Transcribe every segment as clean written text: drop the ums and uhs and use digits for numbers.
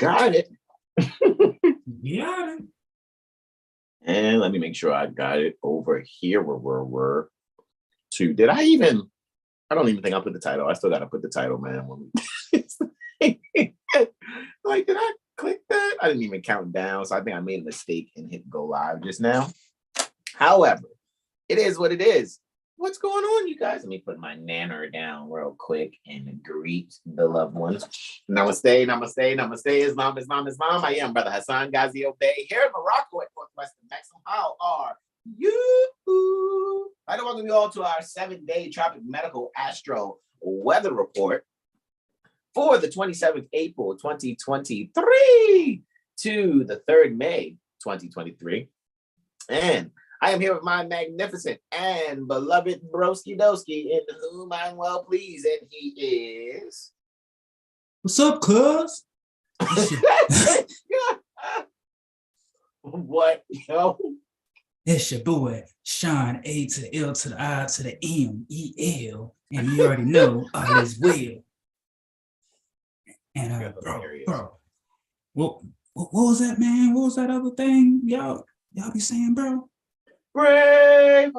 got it. Yeah. And let me make sure I got it over here where we're to. Did I even? I don't even think I put the title. I still got to put the title, man. Like, did I click that? I didn't even count down. So I think I made a mistake and hit go live just now. However, it is what it is. What's going on, you guys? Let me put my nanner down real quick and greet the loved ones. Namaste, namaste, namaste. Islam, Islam, Islam. I am Brother Hassan Ghazi Obey here in Morocco at Northwestern Maxim. How are you? I don't welcome you all to our 7-day tropic medical astro weather report for the 27th April 2023 to the 3rd May 2023. And I am here with my magnificent and beloved broski doski, in whom I'm well pleased, and he is. What's up, cuz? What, yo? It's your boy, Sean, A to the L to the I to the M, E-L, and you already know all is well. And bro, what was that, man? What was that other thing y'all be saying, bro? Braveheart,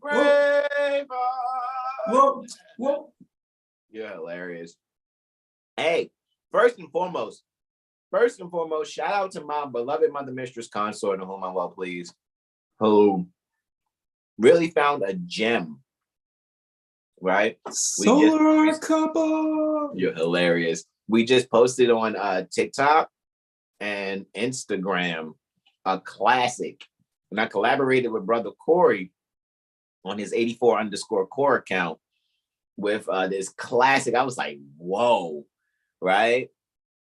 Braveheart. Whoa. You're hilarious. Hey, first and foremost, shout out to my beloved mother mistress consort, in whom I'm well pleased, who really found a gem, right? Solar couple. You're hilarious. We just posted on TikTok and Instagram a classic. And I collaborated with brother Corey on his 84_core account with this classic. I was like, whoa, right?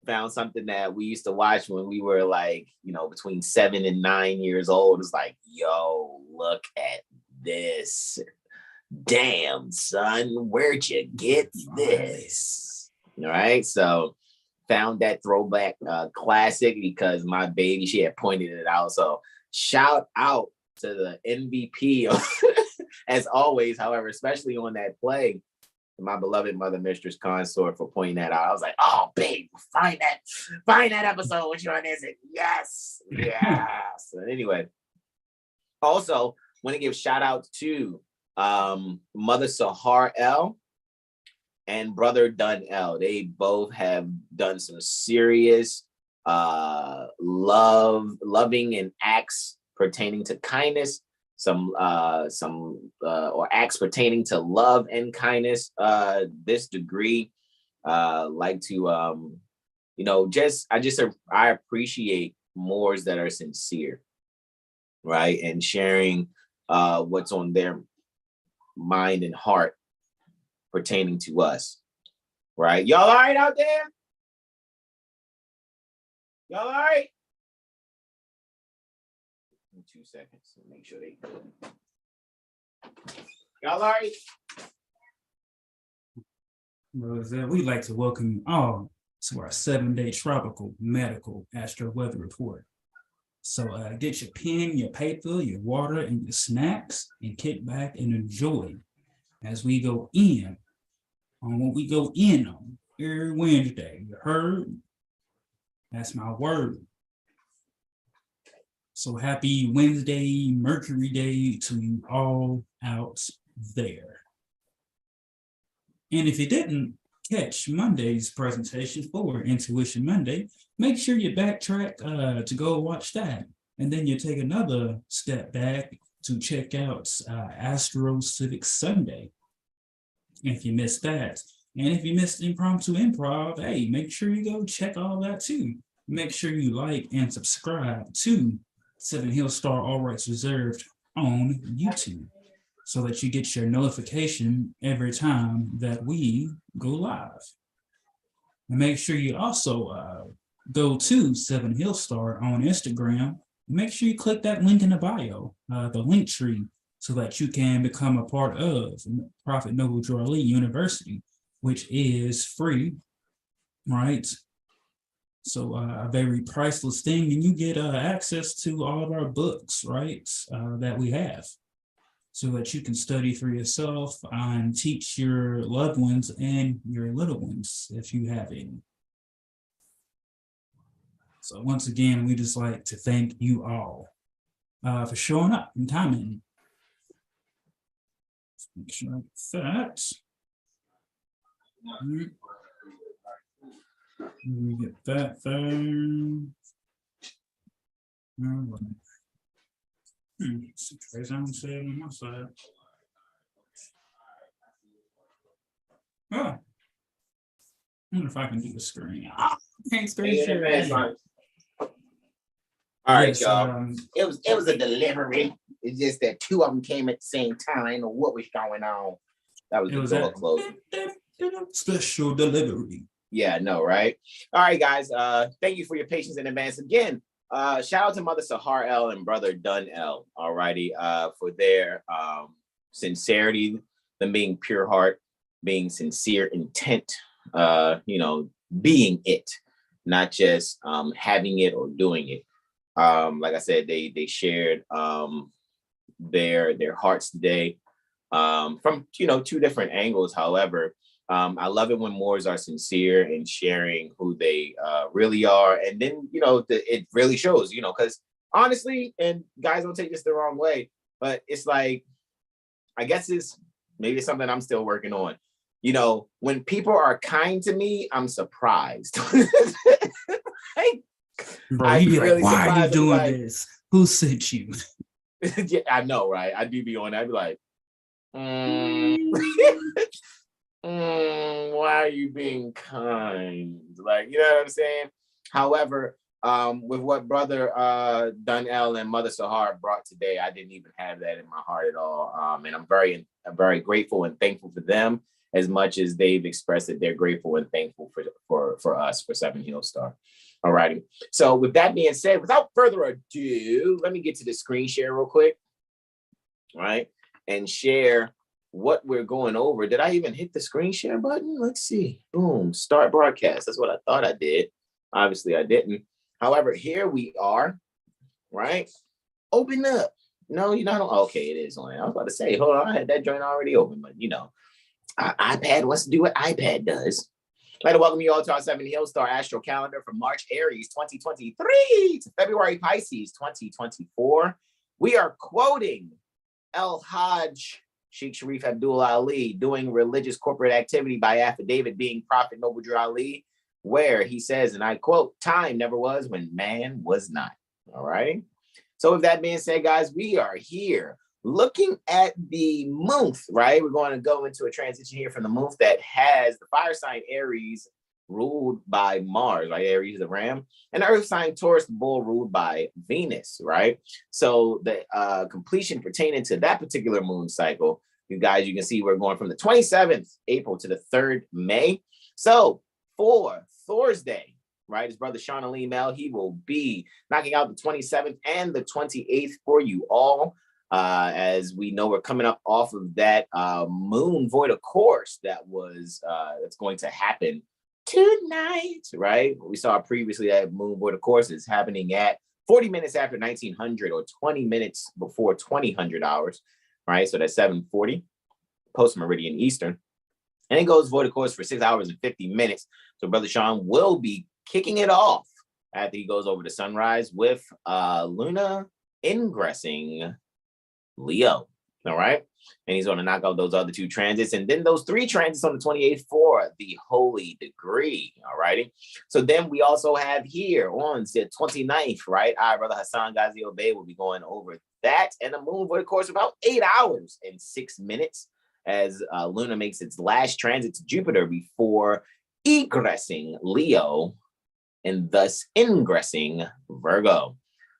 Found something that we used to watch when we were like, between 7 and 9 years old. It's like, yo, look at this. Damn, son, where'd you get this? All right, so found that throwback classic because my baby, she had pointed it out. So shout out to the MVP as always, however, especially on that play, my beloved mother mistress consort for pointing that out. I was like, oh, babe, find that episode with you on this. Yes. So anyway, also want to give shout out to Mother Sahar L and Brother Dunn L. They both have done some serious loving and acts pertaining to kindness, or acts pertaining to love and kindness. This degree, like to I appreciate Moors that are sincere, right, and sharing what's on their mind and heart pertaining to us, right? Y'all all right out there? Y'all all right? 2 seconds to make sure they good. Y'all all right? We'd like to welcome you all to our 7-day tropical medical astro weather report. So get your pen, your paper, your water, and your snacks, and kick back and enjoy as we go in on what we go in on every Wednesday. You heard? That's my word. So happy Wednesday, Mercury Day to you all out there. And if you didn't catch Monday's presentation for Intuition Monday, make sure you backtrack to go watch that. And then you take another step back to check out AstroCivics Sunday. If you missed that. And if you missed Impromptu Improv, hey, make sure you go check all that too. Make sure you like and subscribe to 7 Hill Star All Rights Reserved on YouTube so that you get your notification every time that we go live. And make sure you also go to 7 Hill Star on Instagram. Make sure you click that link in the bio, the link tree, so that you can become a part of Prophet Noble Drew Ali University, which is free, right? So a very priceless thing, and you get access to all of our books, right, that we have, so that you can study for yourself and teach your loved ones and your little ones if you have any. So once again, we just like to thank you all for showing up and commenting. Make sure I get that. Let me get that there. Situation saved on my side. Oh. I wonder if I can do the screen. Can't screen share. All right, y'all. It was a delivery. It's just that two of them came at the same time. I didn't know what was going on. That was the door closing. Special delivery. Yeah, no, right? All right, guys. Thank you for your patience in advance. Again, shout out to Mother Sahar L and Brother Dunn L. All righty, for their sincerity, them being pure heart, being sincere intent, being it, not just having it or doing it. Like I said, they shared their hearts today from two different angles. However, I love it when Moors are sincere in sharing who they really are, and then it really shows. Because honestly, and guys, don't take this the wrong way, but it's like, I guess maybe it's something I'm still working on. When people are kind to me, I'm surprised. Bro, you be like, why are you doing this? Who sent you? Yeah, I know, right? I do be on that. I'd be like, why are you being kind? Like, you know what I'm saying? However, with what Brother Dunn L and Mother Sahar brought today, I didn't even have that in my heart at all. And I'm very grateful and thankful for them, as much as they've expressed that they're grateful and thankful for us, for Seven Hill Star. All righty. So with that being said, without further ado, let me get to the screen share real quick. All right. And share what we're going over. Did I even hit the screen share button? Let's see. Boom. Start broadcast. That's what I thought I did. Obviously, I didn't. However, here we are. Right. Open up. No, you don't. Okay, it is on. I was about to say, hold on. I had that joint already open, but iPad wants to do what iPad does. I'd like to welcome you all to our 7 Hill Star Astro Calendar from March Aries 2023 to February Pisces 2024. We are quoting El Hajj Sheikh Sharif Abdul Ali doing religious corporate activity by affidavit, being Prophet Noble Drew Ali, where he says, and I quote, "Time never was when man was not." All right. So with that being said, guys, we are here looking at the month, right? We're going to go into a transition here from the month that has the fire sign Aries ruled by Mars, right? Aries, the ram, and the earth sign Taurus, the bull, ruled by Venus, right? So the completion pertaining to that particular moon cycle, you guys, you can see we're going from the 27th April to the 3rd May. So for Thursday, right, his brother Sean Ali Mel, he will be knocking out the 27th and the 28th for you all. As we know, we're coming up off of that moon void of course that's going to happen tonight, right? We saw previously that moon void of course is happening at 40 minutes after 1900 or 20 minutes before 2000 hours, right? So that's 7:40 post meridian Eastern, and it goes void of course for 6 hours and 50 minutes. So Brother Sean will be kicking it off after he goes over to sunrise with Luna ingressing Leo. All right. And he's going to knock out those other two transits. And then those three transits on the 28th for the holy degree. All righty. So then we also have here on the 29th, right? Our brother Hassan Ghazi Obey will be going over that. And the moon for the course of about 8 hours and 6 minutes as Luna makes its last transit to Jupiter before egressing Leo and thus ingressing Virgo.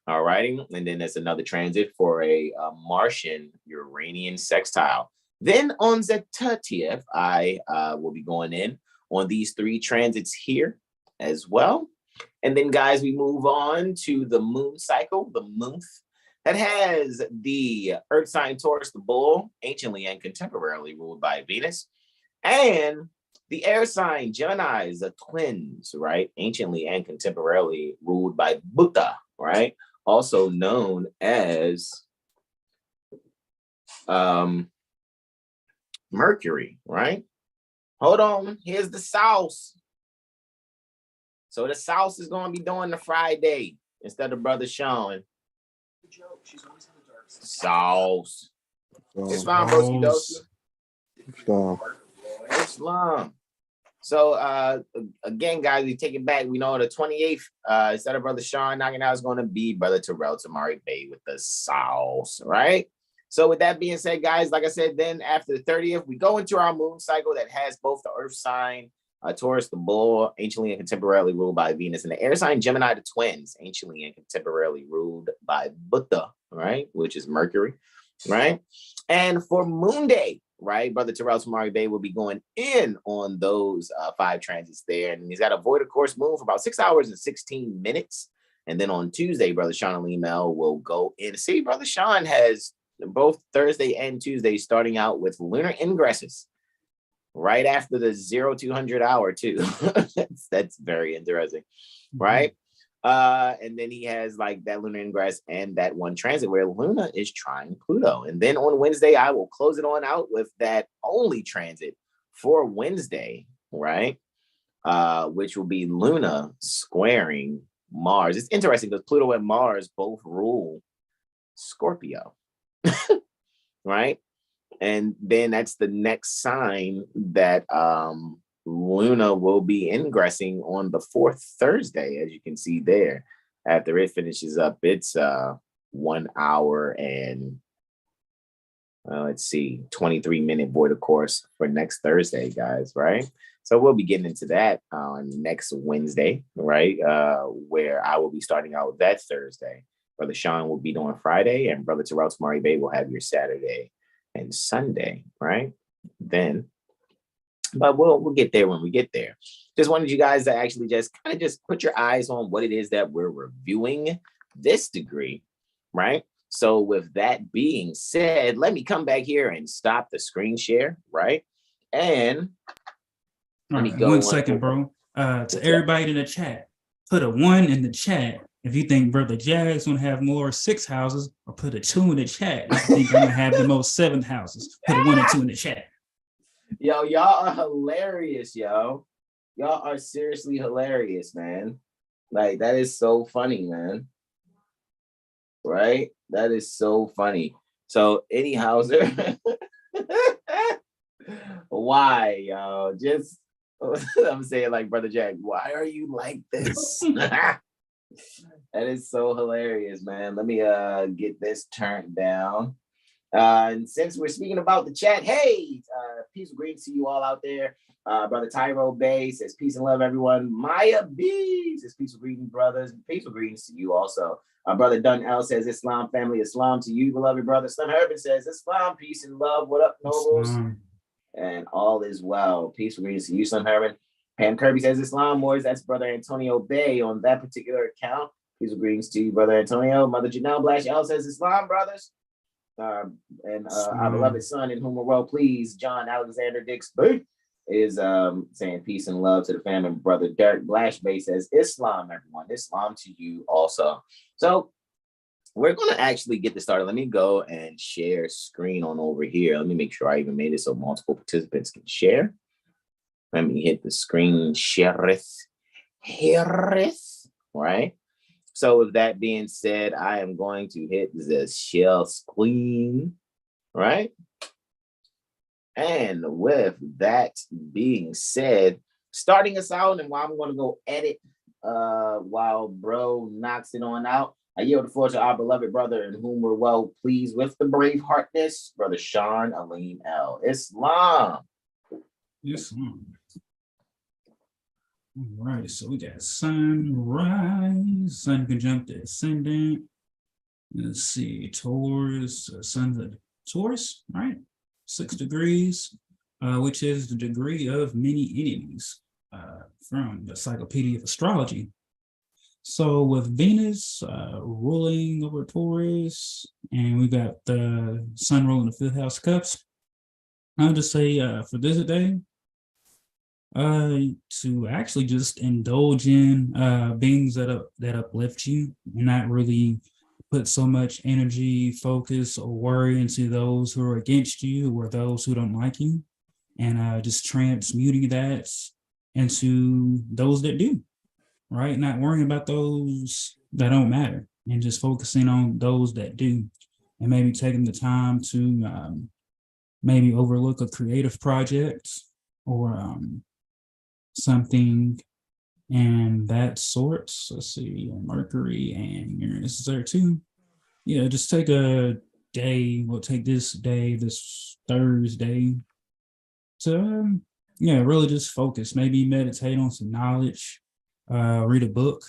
All righty. And then there's another transit for a Martian Uranian sextile. Then on the 30th, I will be going in on these three transits here as well. And then, guys, we move on to the moon cycle, the month that has the earth sign Taurus, the bull, anciently and contemporarily ruled by Venus, and the air sign Gemini, the twins, right? Anciently and contemporarily ruled by Buddha, right? Also known as Mercury, right? Hold on, here's the sauce. So the South is going to be doing the Friday instead of Brother Sean. Sauce. Islam, broski doski. Islam. So again, guys, we take it back. We know the 28th, instead of Brother Sean knocking out, is going to be Brother Terrell Tamari Bay with the sauce, right? So with that being said, guys, like I said, then after the 30th, we go into our moon cycle that has both the earth sign, Taurus, the bull, anciently and contemporarily ruled by Venus, and the air sign Gemini, the twins, anciently and contemporarily ruled by Buddha, right, which is Mercury, right? And for Moon Day, right, Brother Terrell Tamari Bay will be going in on those 5 transits there, and he's got a void of course moon for about 6 hours and 16 minutes. And then on Tuesday, Brother Sean Ali Mel will go in. See, Brother Sean has both Thursday and Tuesday starting out with lunar ingresses right after the 0200 hour too. that's very interesting, right? And then he has like that lunar ingress and that one transit where Luna is trying Pluto. And then on Wednesday, I will close it on out with that only transit for Wednesday, right? Which will be Luna squaring Mars. It's interesting because Pluto and Mars both rule Scorpio. Right? And then that's the next sign that Luna will be ingressing on the 4th Thursday, as you can see there. After it finishes up, it's 1 hour and let's see, 23-minute void of course for next Thursday, guys, right? So we'll be getting into that on next Wednesday, right? Where I will be starting out with that Thursday. Brother Sean will be doing Friday, and Brother Terrell Tamari Bay will have your Saturday and Sunday, right? Then, but we'll get there when we get there. Just wanted you guys to actually just kind of just put your eyes on what it is that we're reviewing this degree, right? So with that being said, let me come back here and stop the screen share, right? And let me go 1 second, bro. To everybody in the chat, put a 1 in the chat if you think Brother Jag's gonna have more 6 houses, or put a 2 in the chat if you think I'm gonna have the most 7 houses. Put a 1 and 2 in the chat. Yo, y'all are hilarious, yo. Y'all are seriously hilarious, man. Like, that is so funny, man. Right? That is so funny. So, any houser, why, yo? Just, I'm saying like, Brother Jag, why are you like this? That is so hilarious, man. Let me get this turned down. And since we're speaking about the chat, hey, peace and greetings to you all out there. Brother Tyro Bay says, peace and love, everyone. Maya B says, peace and greetings, brothers. Peace and greetings to you also. Brother Dunn L says, Islam family, Islam to you, beloved brother. Slim Urban says, Islam, peace and love. What up, nobles? And all is well. Peace and greetings to you, Slim Urban. Pam Kirby says, Islam Wars. That's Brother Antonio Bay on that particular account. Peace and greetings to you, Brother Antonio. Mother Janelle Blash L says, Islam, brothers. And our beloved son, in whom we're well pleased, John Alexander Dix Booth, is saying peace and love to the family. Brother Derek Blash Bay says, Islam, everyone. Islam to you also. So we're going to actually get this started. Let me go and share screen on over here. Let me make sure I even made it so multiple participants can share. Let me hit the screen shareth, right? So with that being said, I am going to hit the share screen, right? And with that being said, starting us out, and while I'm going to go edit while bro knocks it on out, I yield the floor to our beloved brother, in whom we're well pleased with the brave heartness, Brother Sean Alim L. Islam. Islam. All right, so we got sunrise, sun conjunct ascendant. Let's see, Taurus, sun's a Taurus, right? 6 degrees, which is the degree of many enemies from the Encyclopedia of Astrology. So with Venus ruling over Taurus, and we got the sun ruling the 5th house cups, I'll just say for this day, to actually just indulge in beings that uplift you, and not really put so much energy, focus, or worry into those who are against you or those who don't like you, and just transmuting that into those that do, right? Not worrying about those that don't matter and just focusing on those that do. And maybe taking the time to maybe overlook a creative project or something and that sort. So let's see, Mercury and Uranus is there too. Yeah, just take a day. We'll take this day, this Thursday, to really just focus. Maybe meditate on some knowledge, read a book,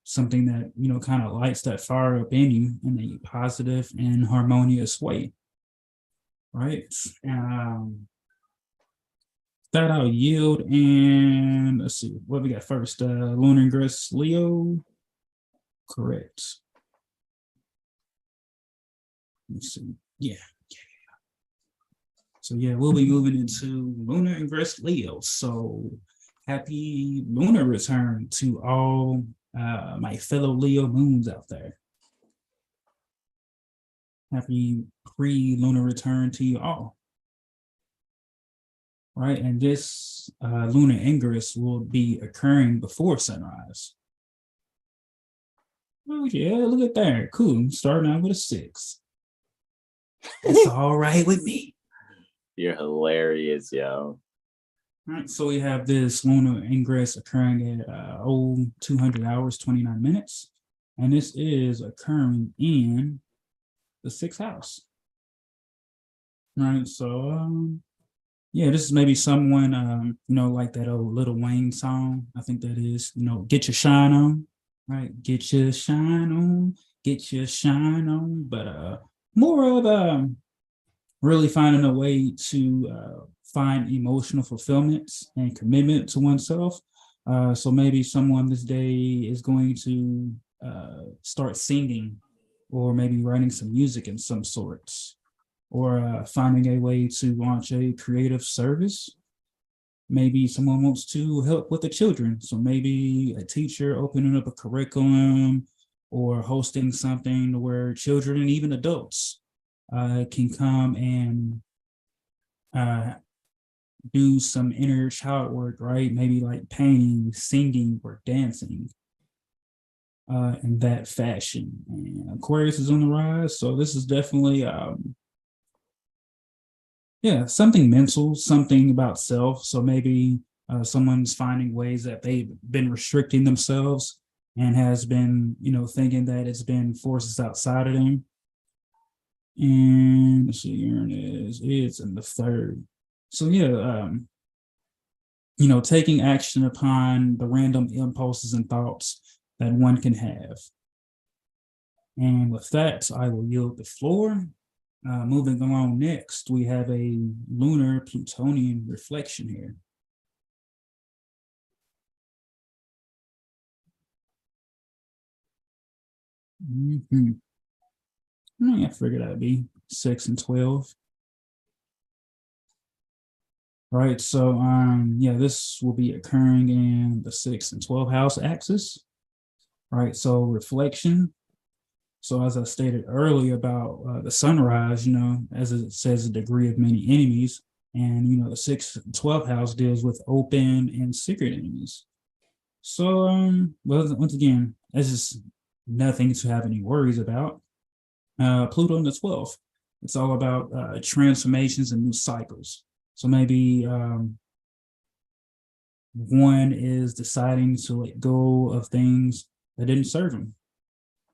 something that kind of lights that fire up in you in a positive and harmonious way, right? That I'll yield, and let's see what we got first. Lunar ingress Leo, correct. Let's see, yeah. So yeah, we'll be moving into lunar ingress Leo. So happy lunar return to all my fellow Leo moons out there. Happy pre-lunar return to you all. Right, and this lunar ingress will be occurring before sunrise. Oh yeah, look at that. Cool. Starting out with a 6. It's all right with me. You're hilarious, yo. All right, so we have this lunar ingress occurring at 200 hours, 29 minutes. And this is occurring in the 6th house. All right, so yeah, this is maybe someone, like that old Lil Wayne song. I think that is, get your shine on, right? Get your shine on, get your shine on. But more of really finding a way to find emotional fulfillment and commitment to oneself. So maybe someone this day is going to start singing, or maybe writing some music in some sorts, or finding a way to launch a creative service. Maybe someone wants to help with the children. So maybe a teacher opening up a curriculum or hosting something where children and even adults can come and do some inner child work, right? Maybe like painting, singing, or dancing in that fashion. And Aquarius is on the rise. So this is definitely something mental, something about self. So maybe someone's finding ways that they've been restricting themselves and has been, thinking that it's been forces outside of them. And let's see, Uranus is in the 3rd. So taking action upon the random impulses and thoughts that one can have. And with that, I will yield the floor. Moving along next, we have a lunar Plutonian reflection here. I figured that'd be 6 and 12. Right, so this will be occurring in the 6th and 12th house axis. Right, so reflection. So as I stated earlier about the sunrise, as it says, a degree of many enemies, and the 6th and 12th house deals with open and secret enemies. So once again, this is nothing to have any worries about. Pluto in the 12th, it's all about transformations and new cycles. So maybe one is deciding to let go of things that didn't serve them,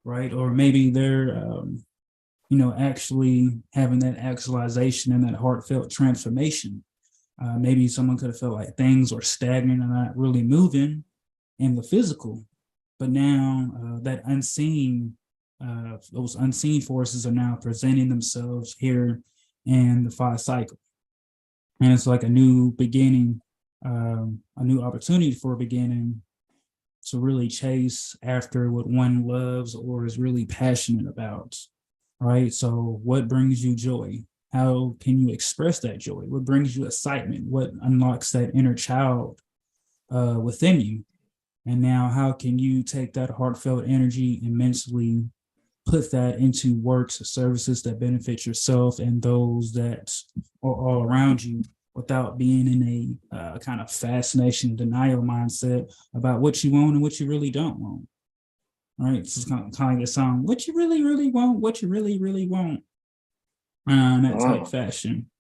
right? Or maybe they're, actually having that actualization and that heartfelt transformation. Maybe someone could have felt like things were stagnant and not really moving in the physical, but now that those unseen forces are now presenting themselves here in the 5 cycle. And it's like a new beginning, a new opportunity for a beginning to really chase after what one loves or is really passionate about, right? So what brings you joy? How can you express that joy? What brings you excitement? What unlocks that inner child within you? And now how can you take that heartfelt energy and mentally put that into works or services that benefit yourself and those that are all around you without being in a kind of fascination denial mindset about what you want and what you really don't want. Right? It's kind of like a song, what you really, really want, what you really, really want. In that type fashion.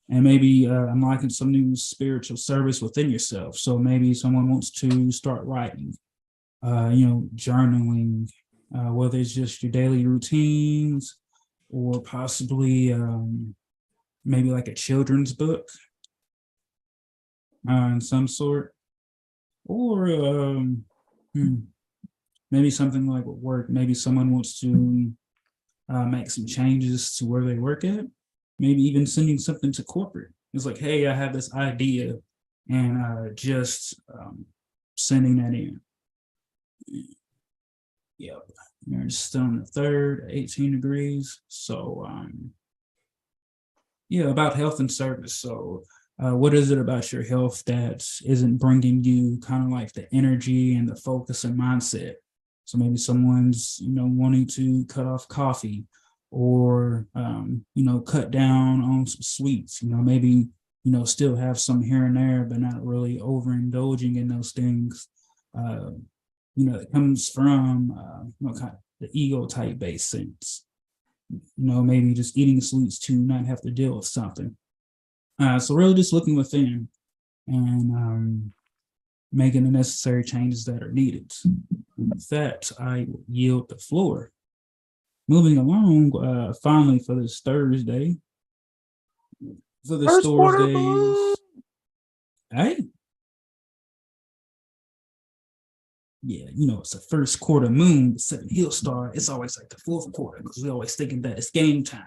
And maybe unlocking some new spiritual service within yourself. So maybe someone wants to start writing, journaling, whether it's just your daily routines or possibly maybe like a children's book in some sort, or maybe something like with work. Maybe someone wants to make some changes to where they work at. Maybe even sending something to corporate. It's like, hey, I have this idea, and just sending that in. Yep, you're still on the 3rd, 18 degrees. So, about health and service. So, what is it about your health that isn't bringing you kind of like the energy and the focus and mindset? So maybe someone's, wanting to cut off coffee, or cut down on some sweets, maybe still have some here and there, but not really overindulging in those things. It comes from kind of the ego type based sense. Maybe just eating sweets to not have to deal with something. So really just looking within and making the necessary changes that are needed. With that, I yield the floor. Moving along, finally for this Thursday, for this Thursday, hey, yeah, it's the first quarter moon, the 7th hill star. It's always like the 4th quarter because we always thinking that it's game time.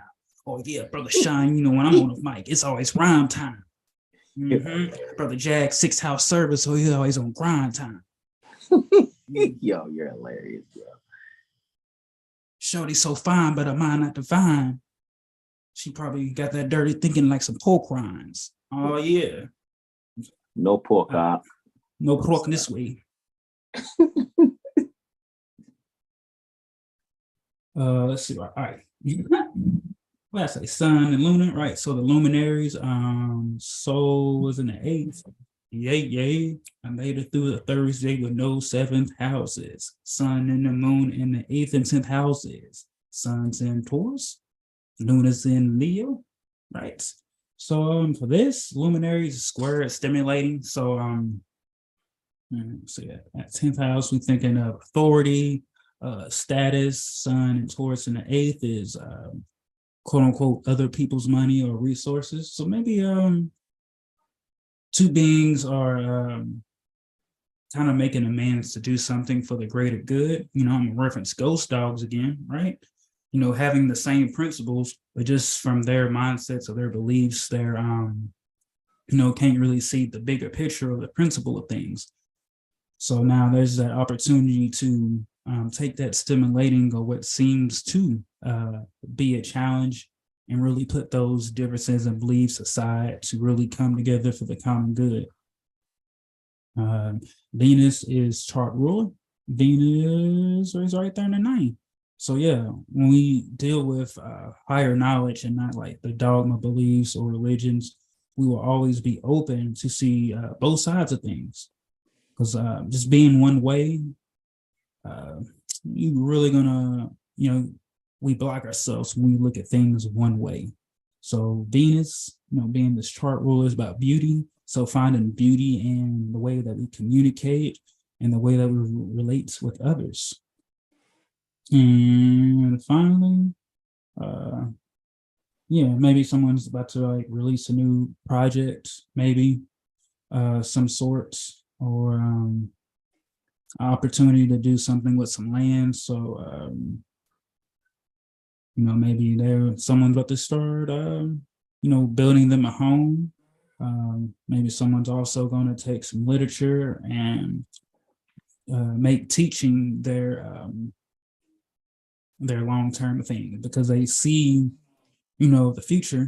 Oh yeah, Brother Shine, when I'm on the mic, it's always rhyme time. Brother Jag, 6th house service, so he's always on grind time. Yo, you're hilarious, yo. Shorty so fine, but her mind not divine. She probably got that dirty thinking like some pork rinds. Oh yeah. No pork, no pork this way. Let's see. All right. What I say, sun and lunar, right? So the luminaries, Sol was in the 8th. Yay. I made it through the Thursday with no 7th houses. Sun and the moon in the 8th and 10th houses. Sun's in Taurus, Luna's in Leo, right? So for this, luminaries square stimulating. So so at 10th house, we're thinking of authority, status. Sun and Taurus in the 8th is quote unquote other people's money or resources. So maybe two beings are kind of making amends to do something for the greater good. I'm gonna reference ghost dogs again, right? Having the same principles, but just from their mindsets or their beliefs, they're can't really see the bigger picture of the principle of things. So now there's that opportunity to take that stimulating or what seems to be a challenge and really put those differences and beliefs aside to really come together for the common good. Venus is chart ruler. Venus is right there in the 9th. So yeah, when we deal with higher knowledge and not like the dogma beliefs or religions, we will always be open to see both sides of things. Because just being one way, you're really gonna, we block ourselves when we look at things one way. So Venus, being this chart ruler is about beauty. So finding beauty in the way that we communicate and the way that we relate with others. And finally, maybe someone's about to like release a new project, maybe some sorts, or opportunity to do something with some land. So maybe someone's about to start building them a home. Maybe someone's also going to take some literature and make teaching their long-term thing, because they see the future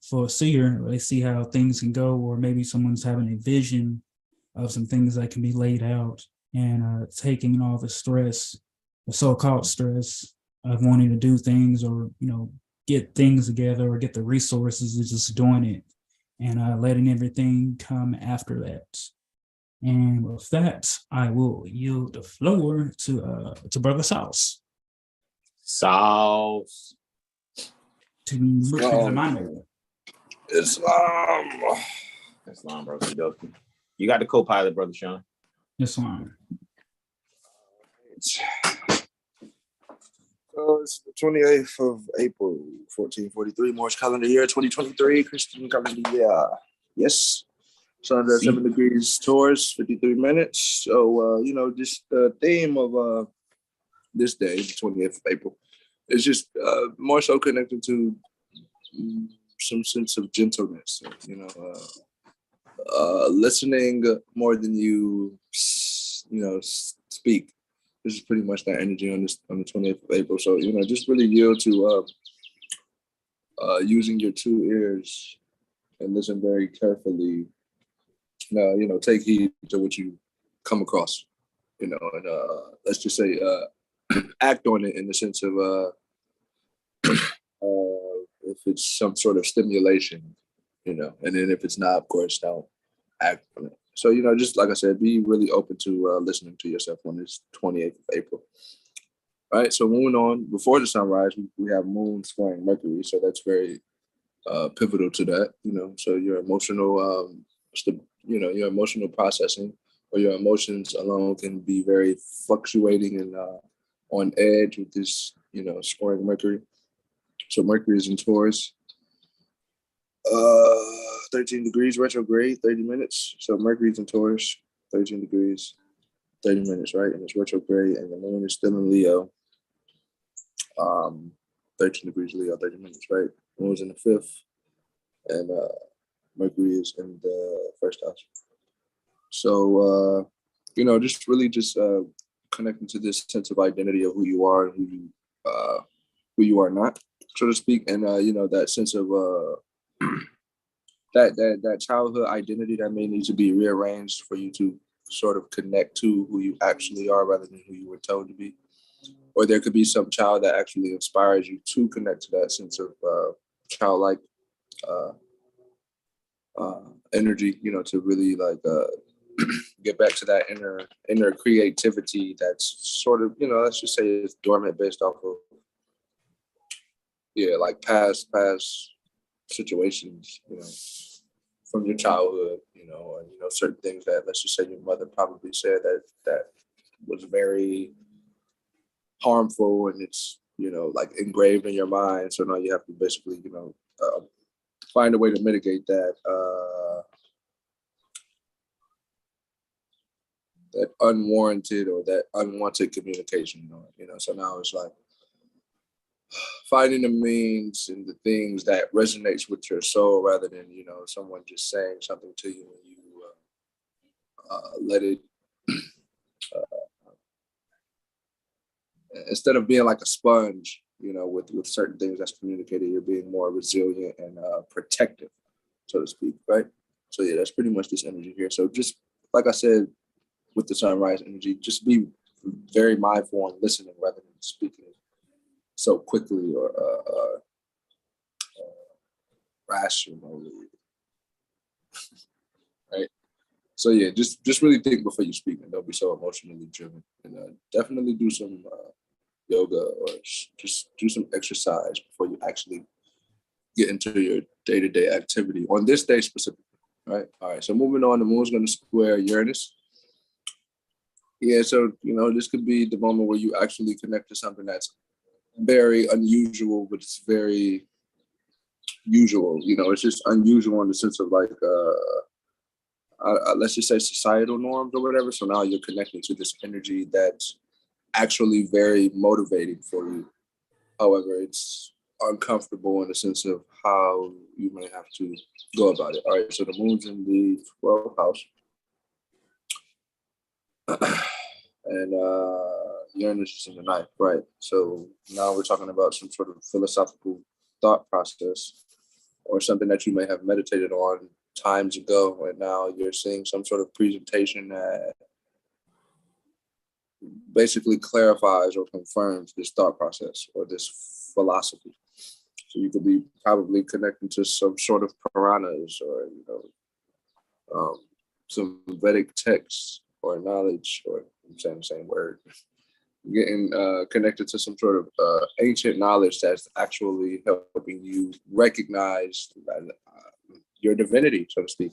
for a seer, or they see how things can go, or maybe someone's having a vision of some things that can be laid out, and taking all the stress, the so-called stress of wanting to do things or get things together or get the resources, is just doing it and letting everything come after that. And with that, I will yield the floor to Brother Sauce. Sauce. To Islam. Islam, bro. You got the co-pilot, Brother Sean. Islam. So it's the 28th of April, 1443, March calendar year, 2023, Christian calendar year. Yes. Sun at 7 degrees Taurus, 53 minutes. So, just the theme of this day, the 28th of April, is just more so connected to some sense of gentleness, listening more than you speak. This is pretty much that energy on the 28th of April. So, just really yield to using your two ears and listen very carefully. Take heed to what you come across, and let's just say act on it in the sense of if it's some sort of stimulation, and then if it's not, of course, don't act on it. So, just like I said, be really open to listening to yourself on this 28th of April. All right, so moving on, before the sunrise, we have Moon squaring Mercury, so that's very pivotal to that, so your emotional, your emotional processing or your emotions alone can be very fluctuating and on edge with this, squaring Mercury. So Mercury is in Taurus, 13 degrees retrograde, 30 minutes. So Mercury's in Taurus, 13 degrees, 30 minutes, right? And it's retrograde, and the moon is still in Leo, 13 degrees Leo, 30 minutes, right? Moon's in the fifth, and Mercury is in the first house. So, just really connecting to this sense of identity of who you are and who you are not, so to speak, and that sense of that childhood identity that may need to be rearranged for you to sort of connect to who you actually are rather than who you were told to be. Or there could be some child that actually inspires you to connect to that sense of childlike energy, to really get back to that inner creativity that's sort of, let's just say it's dormant based off of past situations, from your childhood, or certain things that, let's just say, your mother probably said that was very harmful, and it's engraved in your mind. So now you have to basically find a way to mitigate that that unwarranted or that unwanted communication. So now it's like finding the means and the things that resonates with your soul rather than someone just saying something to you and you let it instead of being like a sponge, with certain things that's communicated, you're being more resilient and protective, so to speak, right? So yeah, that's pretty much this energy here. So just like I said, with the sunrise energy, just be very mindful on listening rather than speaking so quickly or rationally, right? So yeah, just really think before you speak, and don't be so emotionally driven. And definitely do some yoga or just do some exercise before you actually get into your day-to-day activity on this day specifically, right? All right, so moving on, the moon's going to square Uranus. Yeah, so, this could be the moment where you actually connect to something that's very unusual, but it's very usual. It's just unusual in the sense of let's just say societal norms or whatever. So now you're connecting to this energy that's actually very motivating for you. However, it's uncomfortable in the sense of how you may have to go about it. All right, so the moon's in the 12th house. And Uranus is in the 9th, right? So now we're talking about some sort of philosophical thought process or something that you may have meditated on times ago, and now you're seeing some sort of presentation that basically clarifies or confirms this thought process or this philosophy. So you could be probably connecting to some sort of Puranas or, some Vedic texts or knowledge, or I'm saying the same word. Getting connected to some sort of ancient knowledge that's actually helping you recognize your divinity, so to speak,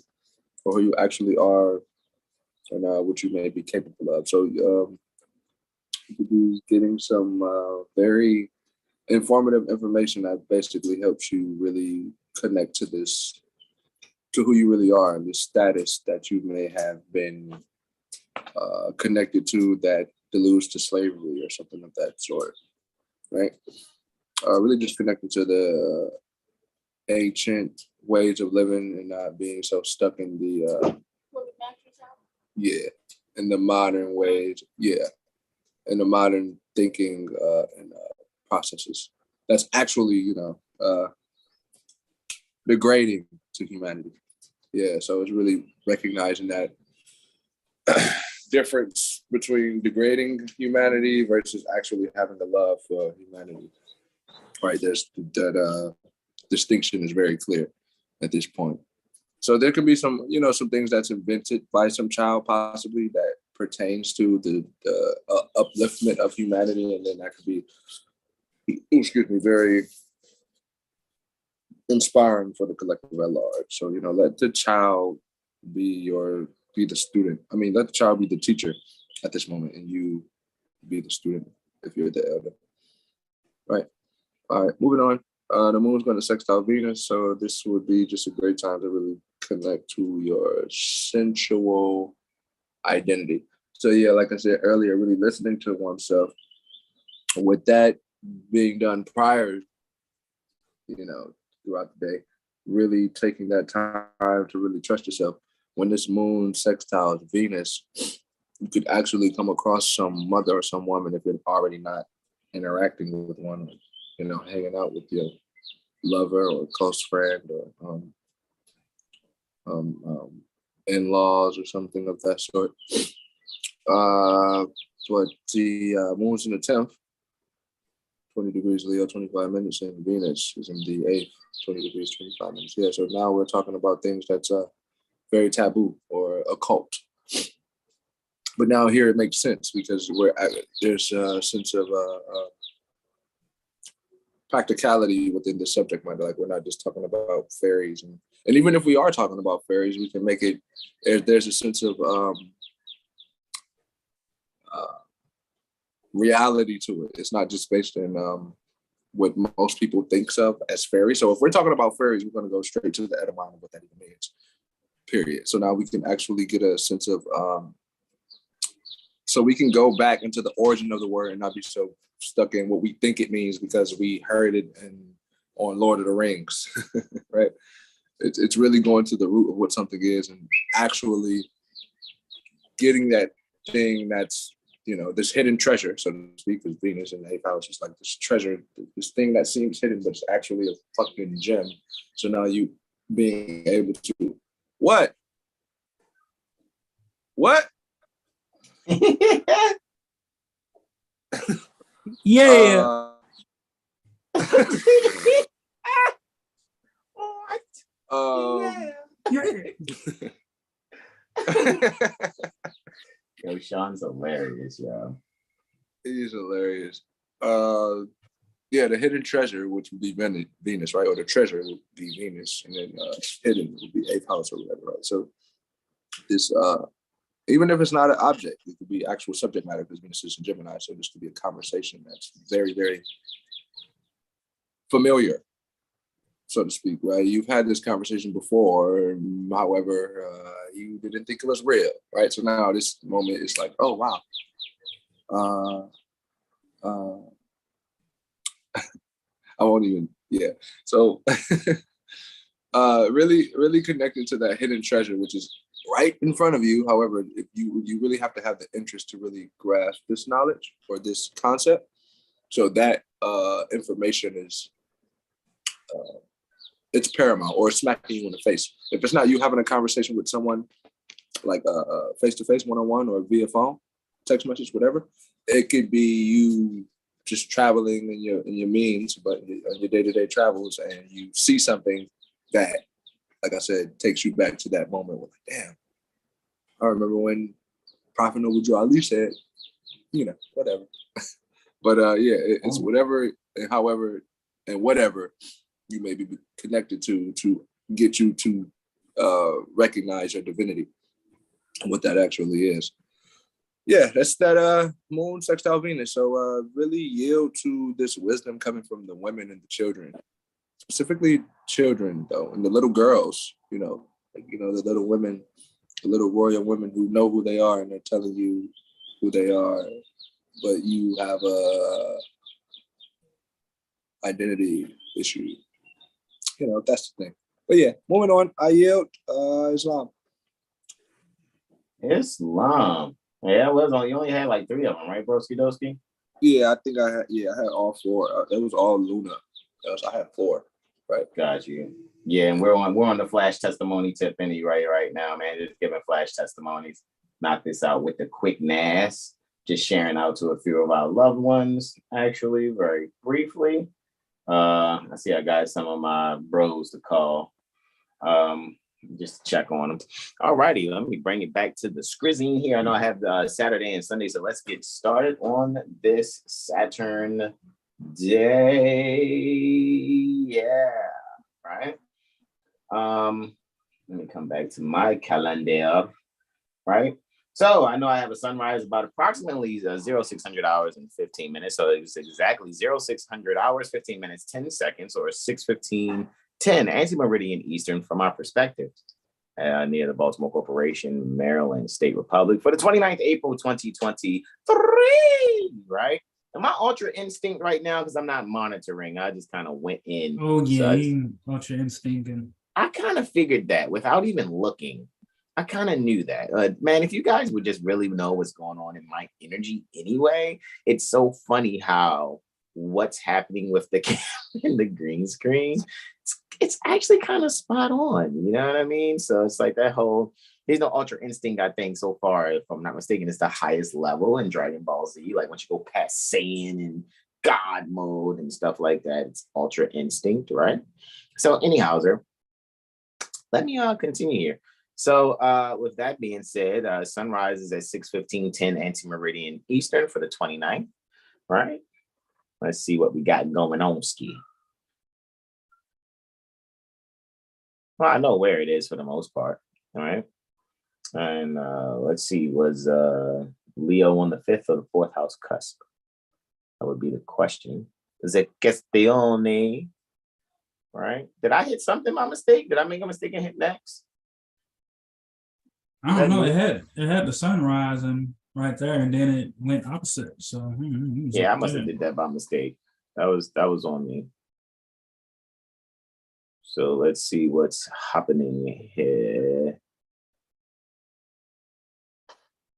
or who you actually are and what you may be capable of. So you could be getting some very informative information that basically helps you really connect to this, to who you really are and the status that you may have been connected to that deludes to slavery or something of that sort, right? Really just connected to the ancient ways of living and not being so stuck in the in the modern ways, in the modern thinking and processes. That's actually, degrading to humanity. Yeah, so it's really recognizing that difference between degrading humanity versus actually having a love for humanity. Right, there's that distinction is very clear at this point. So there could be some, some things that's invented by some child possibly that pertains to the upliftment of humanity, and then that could be, very inspiring for the collective at large. So, let the child be the student. I mean, let the child be the teacher at this moment, and you be the student if you're the elder. Right. All right, moving on. The moon's going to sextile Venus, so this would be just a great time to really connect to your sensual identity. So yeah, like I said earlier, really listening to oneself. With that being done prior, throughout the day, really taking that time to really trust yourself. When this moon sextiles Venus, you could actually come across some mother or some woman, if you're already not interacting with one, hanging out with your lover or close friend or in-laws or something of that sort. But the moon's in the 10th, 20 degrees Leo, 25 minutes, and Venus is in the 8th, 20 degrees, 25 minutes. Yeah, so now we're talking about things that's very taboo or occult. But now here it makes sense because there's a sense of practicality within the subject matter. Like, we're not just talking about fairies, and even if we are talking about fairies, we can make it. There's a sense of reality to it. It's not just based in what most people thinks of as fairies. So if we're talking about fairies, we're going to go straight to the etymology of what that even means. Period. So now we can actually get a sense of. So we can go back into the origin of the word and not be so stuck in what we think it means because we heard it on Lord of the Rings, right? It's really going to the root of what something is and actually getting that thing that's, this hidden treasure, so to speak, because Venus in the 8th house is like this treasure, this thing that seems hidden, but it's actually a fucking gem. So now you being able to, what? Yeah. Yo, Sean's hilarious, yo. He's hilarious. Yeah, the hidden treasure, which would be Venus, right? Or the treasure would be Venus, and then hidden would be 8th house or whatever, right? So this, even if it's not an object, it could be actual subject matter because Venus is in Gemini. So this could be a conversation that's very, very familiar, so to speak, right? You've had this conversation before, however, you didn't think it was real, right? So now this moment is like, oh, wow. I won't even, So really, really connected to that hidden treasure, which is right in front of you. However, if you really have to have the interest to really grasp this knowledge or this concept. So that information is, it's paramount, or smacking you in the face. If it's not you having a conversation with someone like face-to-face, one-on-one, or via phone, text message, whatever, it could be you just traveling in your means, but on your day-to-day travels, and you see something that, like I said, takes you back to that moment where, like, damn, I remember when Prophet Noble Ali said, whatever. But yeah, it's whatever and however and whatever you may be connected to get you to recognize your divinity and what that actually is. Yeah, that's that moon sextile Venus. So really yield to this wisdom coming from the women and the children, specifically children though, and the little girls, the little women, the little royal women who know who they are and they're telling you who they are, but you have a identity issue. That's the thing. But yeah, moving on. I yield. Islam. Yeah, it was on. You only had like 3 of them, right, Broski Doski? Yeah, I think I had all 4. It was all Luna. I had 4. Right. Got you. Yeah, and we're on the flash testimony tip right now, man. Just giving flash testimonies. Knock this out with the quickness. Just sharing out to a few of our loved ones, actually, very briefly. I see I got some of my bros to call. Just to check on them. All righty, let me bring it back to the scrizzing here. I know I have Saturday and Sunday, so let's get started on this Saturn day. Yeah, right. Let me come back to my calendar, right? So I know I have a sunrise about approximately 0600 hours and 15 minutes. So it's exactly 0600 hours, 15 minutes, 10 seconds, or 6:15, 10 anti-meridian Eastern from our perspective near the Baltimore Corporation, Maryland State Republic for the 29th April 2023, right? Am I ultra instinct right now? Because I'm not monitoring. I just kind of went in. Oh, yeah, ultra instinct. I kind of figured that without even looking. I kind of knew that. Man, if you guys would just really know what's going on in my energy anyway, it's so funny how what's happening with the in the green screen, it's actually kind of spot on. You know what I mean? So it's like that whole, there's no ultra instinct, I think, so far, if I'm not mistaken, it's the highest level in Dragon Ball Z. Like once you go past Saiyan and God mode and stuff like that, it's ultra instinct, right? So anyhow, let me continue here. So with that being said, sunrise is at 6:15, 10 anti-meridian Eastern for the 29th, right? Let's see what we got going on, ski. Well, I know where it is for the most part, all right? And let's see, was Leo on the 5th or the 4th house cusp? That would be the question. Is it questione, right? Did I hit something by mistake? Did I make a mistake and hit next? I don't know. It had the sunrise and right there, and then it went opposite. So yeah, I must have did that by mistake. That was on me. So let's see what's happening here.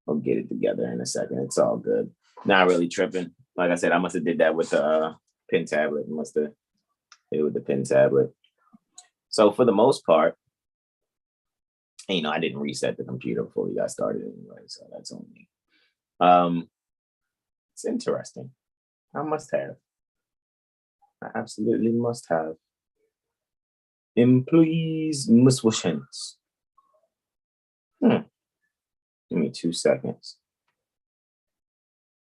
I'll get it together in a second. It's all good. Not really tripping. Like I said, I must have did that with the pen tablet. Must have hit it with the pen tablet. So for the most part, and, I didn't reset the computer before we got started anyway, so that's on me. It's interesting. I must have. I absolutely must have. Employees miswishes. Give me 2 seconds.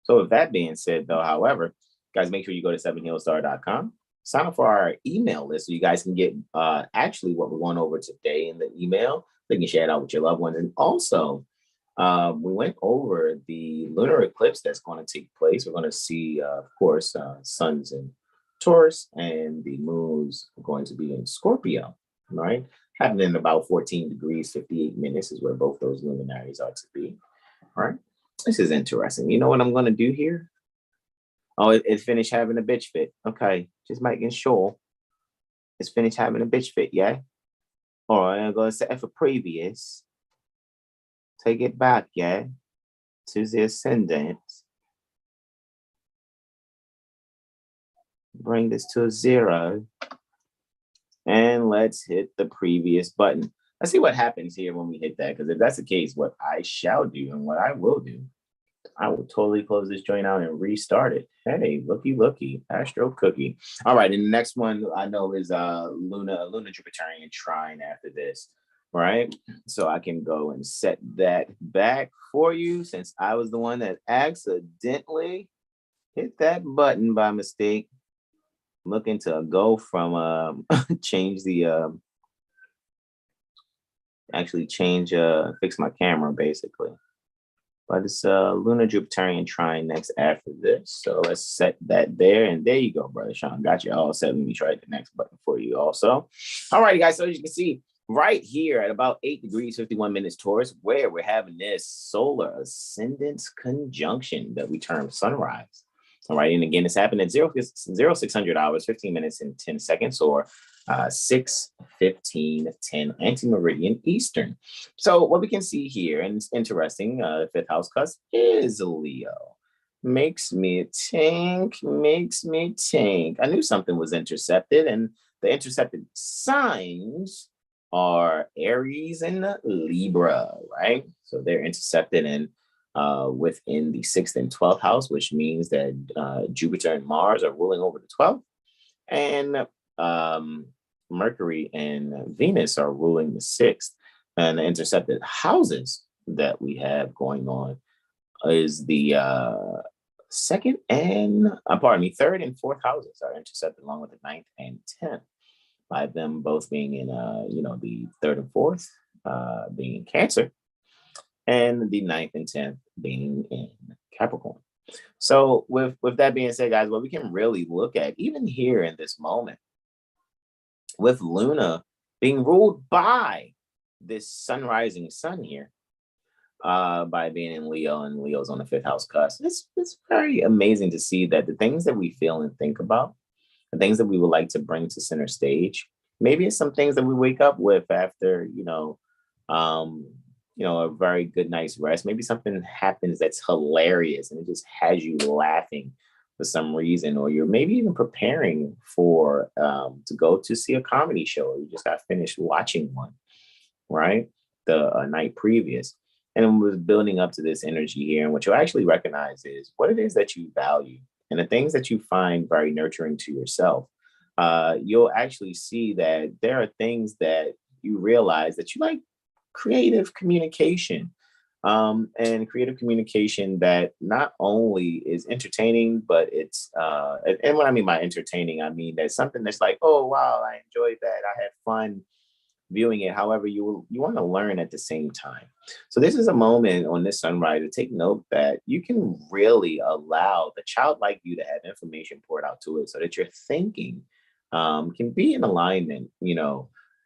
So with that being said, though, however, guys, make sure you go to 7heelstar.com. Sign up for our email list so you guys can get actually what we're going over today in the email. So you can share it out with your loved ones. And also, we went over the lunar eclipse that's going to take place. We're going to see, of course, suns in Taurus, and the moons are going to be in Scorpio, right? Happening in about 14 degrees, 58 minutes is where both those luminaries are to be, right? This is interesting. You know what I'm going to do here? Oh, it finished having a bitch fit. Okay, just making sure it's finished having a bitch fit, yeah? All right, I'm going to set it for previous. Take it back, yeah? To the ascendant. Bring this to a 0. And let's hit the previous button. Let's see what happens here when we hit that, because if that's the case, what I shall do and what I will do I will totally close this joint out and restart it. Hey, looky, Astro Cookie. All right, and the next one I know is Luna Jupiterian trine after this, right? So I can go and set that back for you since I was the one that accidentally hit that button by mistake. I'm looking to go from change the fix my camera basically. But it's Lunar Jupiterian trine next after this. So let's set that there. And there you go, Brother Sean. Got you all set. Let me try the next button for you also. All righty, guys. So as you can see, right here at about 8 degrees, 51 minutes Taurus, where we're having this solar ascendant conjunction that we term sunrise. All right. And again, it's happened at 0600 hours, 15 minutes and 10 seconds, or 6:15:10 anti-meridian Eastern. So what we can see here, and it's interesting, fifth house cusp is Leo. Makes me think. I knew something was intercepted, and the intercepted signs are Aries and Libra, right? So they're intercepted in within the 6th and 12th house, which means that Jupiter and Mars are ruling over the 12th, and Mercury and Venus are ruling the 6th. And the intercepted houses that we have going on is the third and fourth houses are intercepted, along with the 9th and 10th, by them both being in the 3rd and 4th being in Cancer, and the 9th and 10th being in Capricorn. So with that being said, guys, what we can really look at even here in this moment, with Luna being ruled by this sun-rising sun here, by being in Leo, and Leo's on the 5th house cusp, it's very amazing to see that the things that we feel and think about, the things that we would like to bring to center stage, maybe it's some things that we wake up with after, a very good night's rest. Maybe something happens that's hilarious and it just has you laughing for some reason, or you're maybe even preparing for to go to see a comedy show, or you just got finished watching one, right? The night previous. And it was building up to this energy here. And what you'll actually recognize is what it is that you value and the things that you find very nurturing to yourself. You'll actually see that there are things that you realize that you like: creative communication, and creative communication that not only is entertaining, but it's, and what I mean by entertaining, I mean that something that's like, oh, wow, I enjoyed that. I had fun viewing it. However, you want to learn at the same time. So this is a moment on this sunrise to take note that you can really allow the childlike you to have information poured out to it, so that your thinking can be in alignment,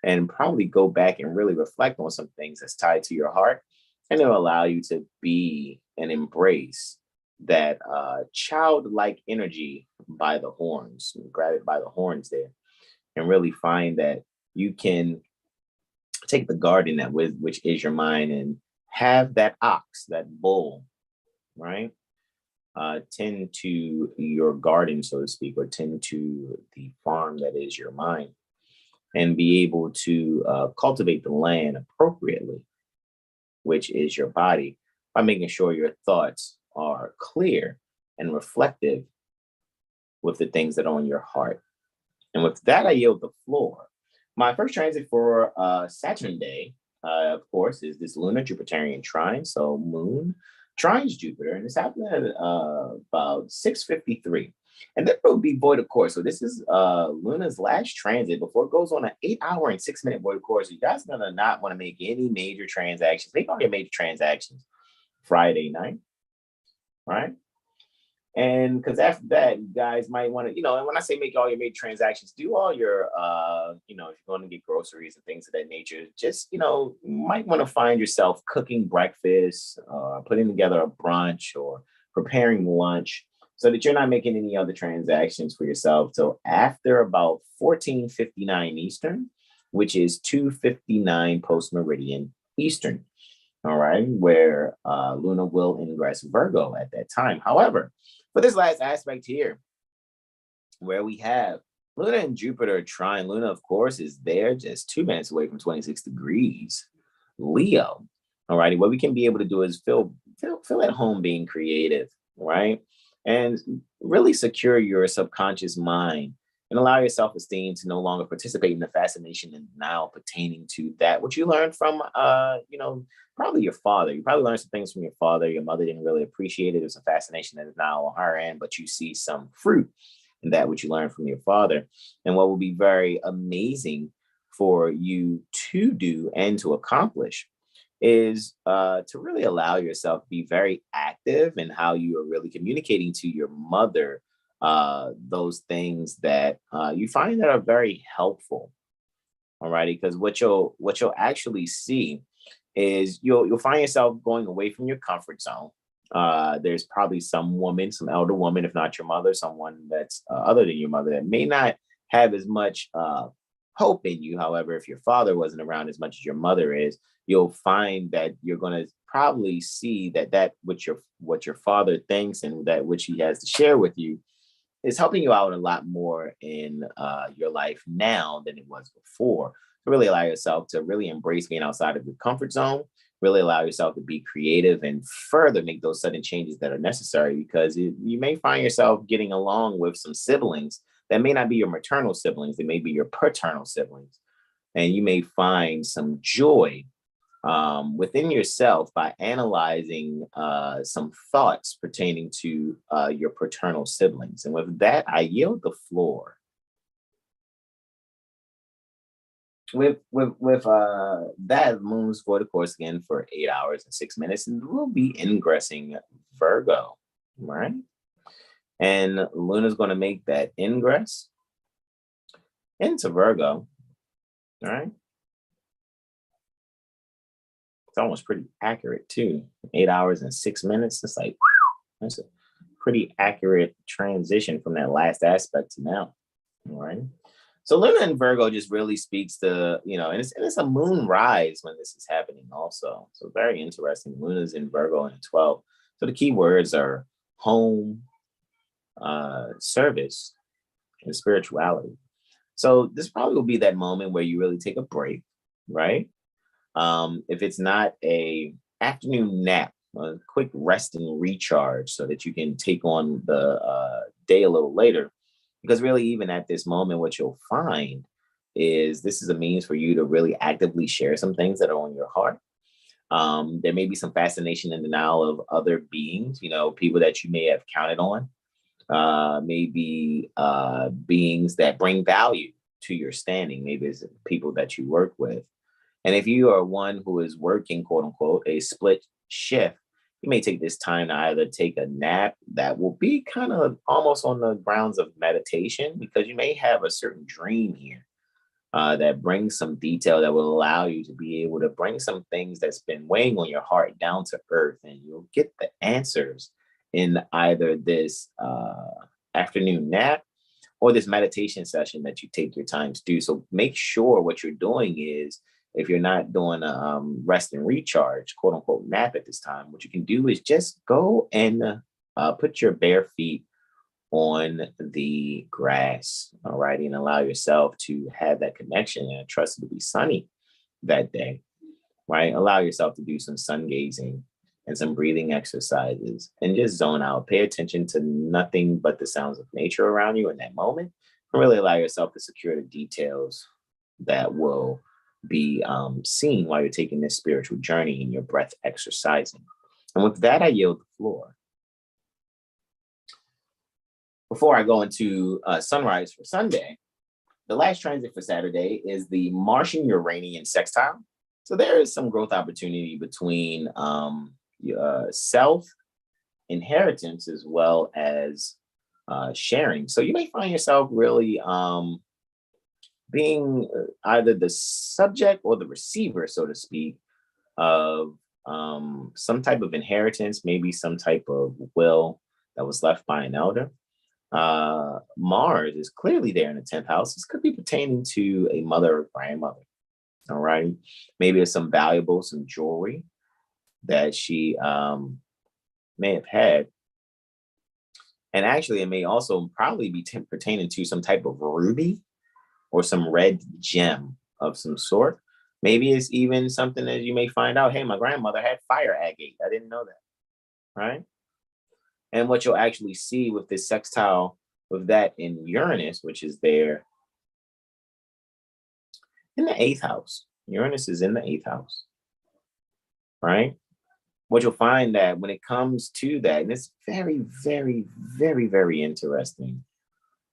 and probably go back and really reflect on some things that's tied to your heart. And it'll allow you to be and embrace that childlike energy by the horns, grab it by the horns there, and really find that you can take the garden which is your mind, and have that ox, that bull, right? Tend to your garden, so to speak, or tend to the farm that is your mind, and be able to cultivate the land appropriately, which is your body, by making sure your thoughts are clear and reflective with the things that are on your heart. And with that, I yield the floor. My first transit for Saturn Day, of course, is this lunar Jupiterian trine. So Moon trines Jupiter, and it's happening at about 6:53. And then it will be void of course. So this is Luna's last transit before it goes on an 8-hour and 6-minute void of course. So you guys are gonna not want to make any major transactions. Make all your major transactions Friday night, right? And because after that, you guys might want to, and when I say make all your major transactions, do all your, if you're going to get groceries and things of that nature, just, you might want to find yourself cooking breakfast, putting together a brunch, or preparing lunch, so that you're not making any other transactions for yourself till after about 14:59 Eastern, which is 2:59 post-meridian Eastern. All right, where Luna will ingress Virgo at that time. However, for this last aspect here, where we have Luna and Jupiter trine, Luna, of course, is there just 2 minutes away from 26 degrees Leo. All righty, what we can be able to do is feel feel at home being creative, right? And really secure your subconscious mind and allow your self-esteem to no longer participate in the fascination and now pertaining to that which you learned from probably your father. You probably learned some things from your father. Your mother didn't really appreciate it. There's a fascination that is now on her end, but you see some fruit in that which you learned from your father. And what will be very amazing for you to do and to accomplish is to really allow yourself to be very active in how you are really communicating to your mother those things that you find that are very helpful. All righty, because what you'll actually see is you'll find yourself going away from your comfort zone. There's probably some elder woman, if not your mother, someone that's other than your mother that may not have as much hope in you. However, if your father wasn't around as much as your mother is, you'll find that you're going to probably see that what your father thinks and that which he has to share with you is helping you out a lot more in your life now than it was before. To really allow yourself to really embrace being outside of your comfort zone, really allow yourself to be creative and further make those sudden changes that are necessary, because you may find yourself getting along with some siblings that may not be your maternal siblings, they may be your paternal siblings. And you may find some joy within yourself by analyzing some thoughts pertaining to your paternal siblings. And with that, I yield the floor. With that, moon's for the course again for 8 hours and 6 minutes, and we'll be ingressing Virgo, right? And Luna's going to make that ingress into Virgo, all right? It's almost pretty accurate too. 8 hours and 6 minutes. It's like, that's a pretty accurate transition from that last aspect to now, all right? So Luna in Virgo just really speaks to, and it's a moon rise when this is happening also. So very interesting. Luna's in Virgo in 12. So the key words are home, service, and spirituality. So this probably will be that moment where you really take a break, right? If it's not a afternoon nap, a quick rest and recharge so that you can take on the day a little later. Because really, even at this moment, what you'll find is this is a means for you to really actively share some things that are on your heart. There may be some fascination and denial of other beings, people that you may have counted on, maybe beings that bring value to your standing. Maybe it's people that you work with. And if you are one who is working, quote unquote, a split shift, you may take this time to either take a nap that will be kind of almost on the grounds of meditation, because you may have a certain dream here that brings some detail that will allow you to be able to bring some things that's been weighing on your heart down to earth, and you'll get the answers in either this afternoon nap or this meditation session that you take your time to do. So make sure what you're doing is, if you're not doing a rest and recharge, quote unquote, nap at this time, what you can do is just go and put your bare feet on the grass, all right, and allow yourself to have that connection and trust it to be sunny that day, right? Allow yourself to do some sun gazing and some breathing exercises and just zone out. Pay attention to nothing but the sounds of nature around you in that moment, and really allow yourself to secure the details that will be seen while you're taking this spiritual journey in your breath exercising. And with that, I yield the floor. Before I go into sunrise for Sunday, the last transit for Saturday is the Martian Uranian sextile. So there is some growth opportunity between self, inheritance, as well as sharing. So you may find yourself really being either the subject or the receiver, so to speak, of some type of inheritance, maybe some type of will that was left by an elder. Mars is clearly there in the 10th house. This could be pertaining to a mother or grandmother. All right. Maybe it's some valuable, some jewelry that she may have had. And actually, it may also probably be pertaining to some type of ruby or some red gem of some sort. Maybe it's even something that you may find out, hey, my grandmother had fire agate. I didn't know that. right? And what you'll actually see with this sextile with that in Uranus, which is there in the 8th house. Uranus is in the 8th house, right? What you'll find that when it comes to that, and it's very, very, very, very interesting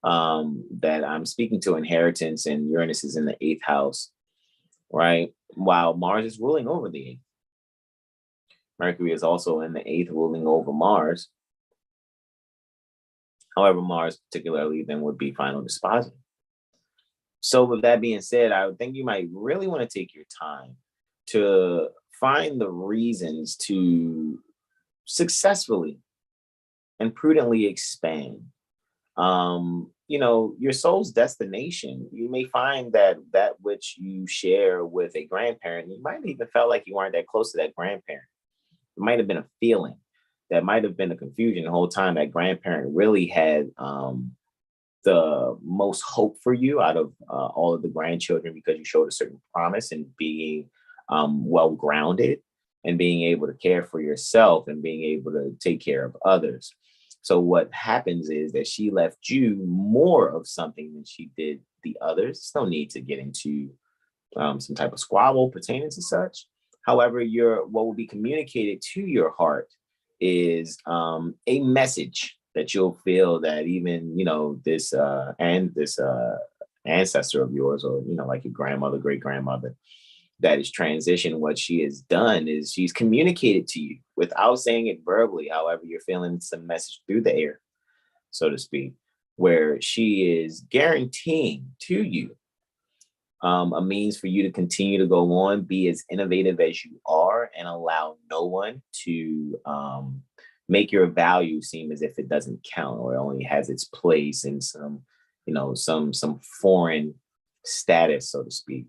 that I'm speaking to inheritance and Uranus is in the 8th house, right? While Mars is ruling over the 8th. Mercury is also in the 8th, ruling over Mars. However, Mars particularly then would be final dispositive. So with that being said, I would think you might really want to take your time to find the reasons to successfully and prudently expand. Your soul's destination. You may find that which you share with a grandparent, you might even felt like you weren't that close to that grandparent. It might have been a feeling. That might have been a confusion the whole time. That grandparent really had the most hope for you out of all of the grandchildren because you showed a certain promise in being well-grounded and being able to care for yourself and being able to take care of others. So what happens is that she left you more of something than she did the others. There's no need to get into some type of squabble pertaining to such. However, what will be communicated to your heart is a message that you'll feel that even, this ancestor of yours, or, like your grandmother, great grandmother, that is transition. What she has done is she's communicated to you without saying it verbally. However, you're feeling some message through the air, so to speak, where she is guaranteeing to you a means for you to continue to go on, be as innovative as you are, and allow no one to make your value seem as if it doesn't count or it only has its place in some foreign status, so to speak.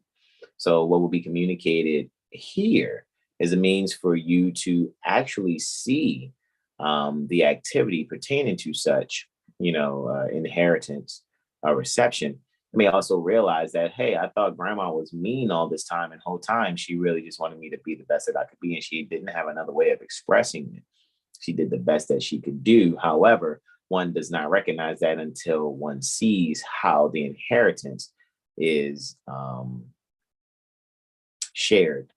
So what will be communicated here is a means for you to actually see the activity pertaining to such, inheritance, reception. You may also realize that, hey, I thought grandma was mean all this time, and whole time she really just wanted me to be the best that I could be, and she didn't have another way of expressing it. She did the best that she could do. However, one does not recognize that until one sees how the inheritance is shared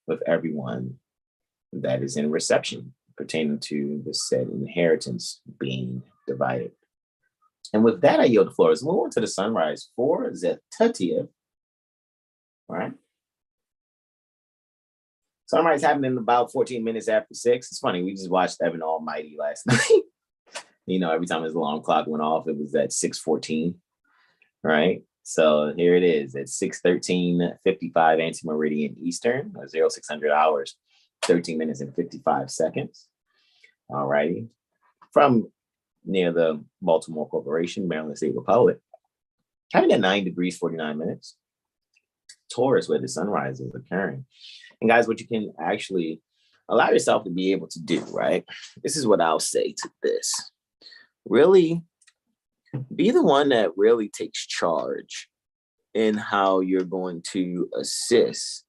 with everyone that is in reception pertaining to the said inheritance being divided. And with that, I yield the floor. Let's move on to the sunrise for Zetatia. All right. Sunrise happened in about 14 minutes after 6. It's funny, we just watched Evan Almighty last night. Every time his alarm clock went off, it was at 6:14. Right. So here it is at 6:13:55 anti-meridian Eastern, 0600 hours, 13 minutes and 55 seconds. All righty. From near the Baltimore Corporation, Maryland State Republic, having at 9 degrees, 49 minutes. Taurus, where the sunrise is occurring. And guys, what you can actually allow yourself to be able to do, right? This is what I'll say to this. Really be the one that really takes charge in how you're going to assist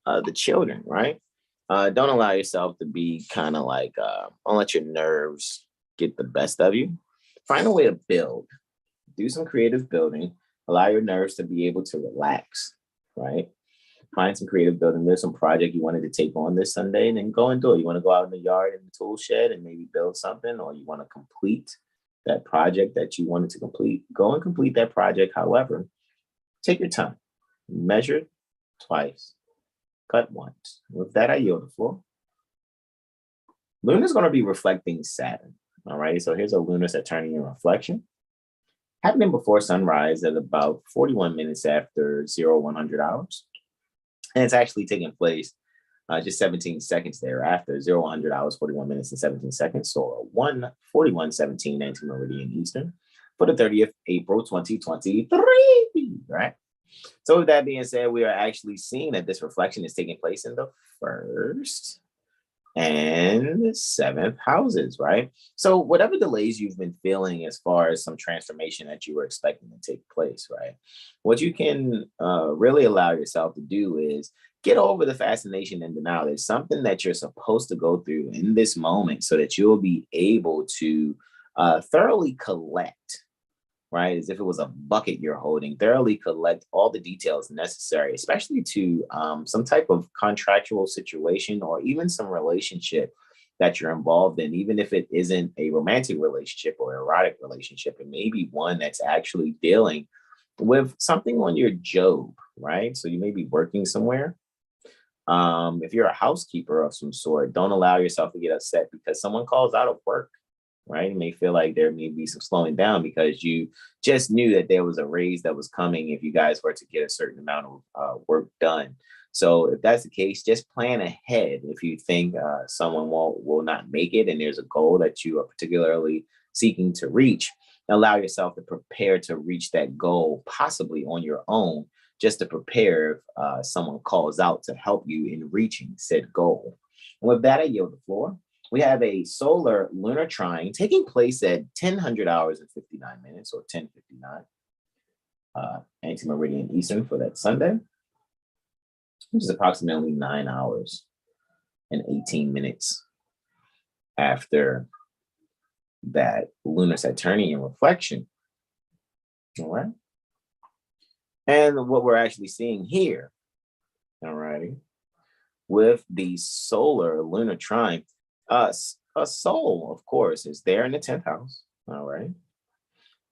the children, right? Don't allow yourself to be kind of like, don't let your nerves get the best of you. Find a way to build. Do some creative building. Allow your nerves to be able to relax, right? Find some creative building. There's some project you wanted to take on this Sunday, and then go and do it. You want to go out in the yard in the tool shed and maybe build something, or you want to complete that project that you wanted to complete. Go and complete that project. However, take your time. Measure twice. Cut once. With that, I yield the floor. Luna's going to be reflecting Saturn. All right. So here's a lunar Saturnian reflection happening before sunrise at about 41 minutes after 0100 hours. And it's actually taking place just 17 seconds thereafter, 0100 hours, 41 minutes and 17 seconds. So 1:41:17 anti-meridian Eastern for the 30th April 2023. Right. So with that being said, we are actually seeing that this reflection is taking place in the 1st and 7th houses, right? So whatever delays you've been feeling as far as some transformation that you were expecting to take place, right? What you can really allow yourself to do is get over the fascination and denial. There's something that you're supposed to go through in this moment so that you'll be able to thoroughly collect, right? As if it was a bucket you're holding, thoroughly collect all the details necessary, especially to some type of contractual situation or even some relationship that you're involved in, even if it isn't a romantic relationship or erotic relationship. It may be one that's actually dealing with something on your job, right? So you may be working somewhere. If you're a housekeeper of some sort, don't allow yourself to get upset because someone calls out of work, right? You may feel like there may be some slowing down because you just knew that there was a raise that was coming if you guys were to get a certain amount of work done. So if that's the case, just plan ahead. If you think someone will not make it and there's a goal that you are particularly seeking to reach, allow yourself to prepare to reach that goal, possibly on your own, just to prepare if someone calls out to help you in reaching said goal. And with that, I yield the floor. We have a solar lunar trine taking place at 1000 hours and 59 minutes, or 10:59 anti-meridian Eastern for that Sunday, which is approximately 9 hours and 18 minutes after that lunar Saturnian reflection. All right. And what we're actually seeing here, all righty, with the solar lunar trine, a soul, of course, is there in the 10th house, all right,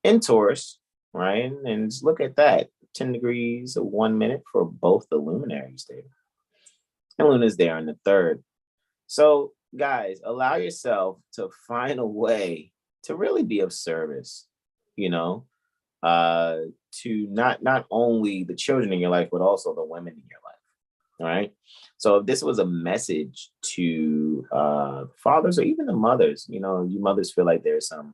in Taurus, right? And just look at that, 10 degrees of 1 minute for both the luminaries there. And Luna's there in the 3rd. So, guys, allow yourself to find a way to really be of service, you know, to not only the children in your life, but also the women in your life. All right. So if this was a message to fathers or even the mothers, you know, you mothers feel like there's some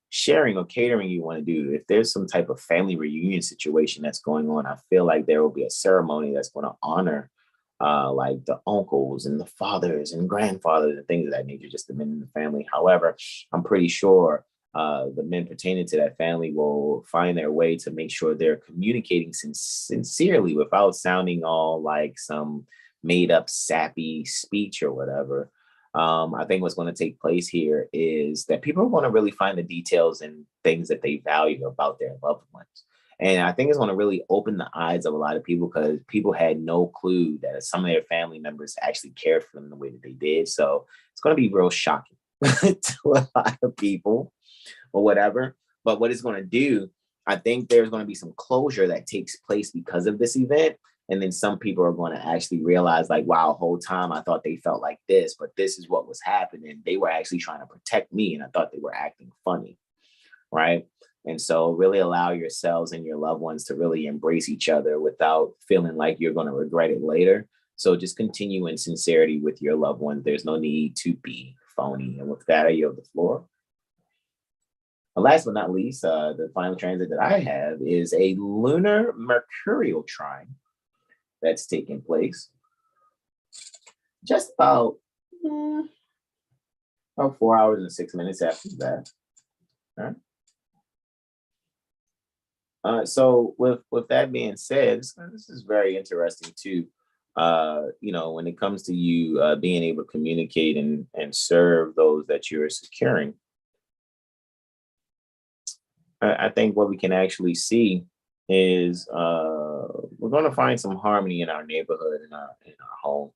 sharing or catering you want to do. If there's some type of family reunion situation that's going on, I feel like there will be a ceremony that's going to honor like the uncles and the fathers and grandfathers and things of that nature, just the men in the family. However, I'm pretty sure the men pertaining to that family will find their way to make sure they're communicating sincerely without sounding all like some made up sappy speech or whatever. I think what's going to take place here is that people are going to really find the details and things that they value about their loved ones. And I think it's going to really open the eyes of a lot of people because people had no clue that some of their family members actually cared for them the way that they did. So it's going to be real shocking to a lot of people or whatever. But what it's going to do, I think there's going to be some closure that takes place because of this event. And then some people are going to actually realize like, wow, whole time I thought they felt like this, but this is what was happening. They were actually trying to protect me and I thought they were acting funny, right? And so really allow yourselves and your loved ones to really embrace each other without feeling like you're going to regret it later. So just continue in sincerity with your loved ones. There's no need to be phony. And with that, I yield the floor. And last but not least, the final transit that I have is a lunar mercurial trine that's taking place just about 4 hours and 6 minutes after that. All right. So with that being said, this is very interesting too. You know, when it comes to you being able to communicate and serve those that you're securing, I think what we can actually see is we're going to find some harmony in our neighborhood, in our home.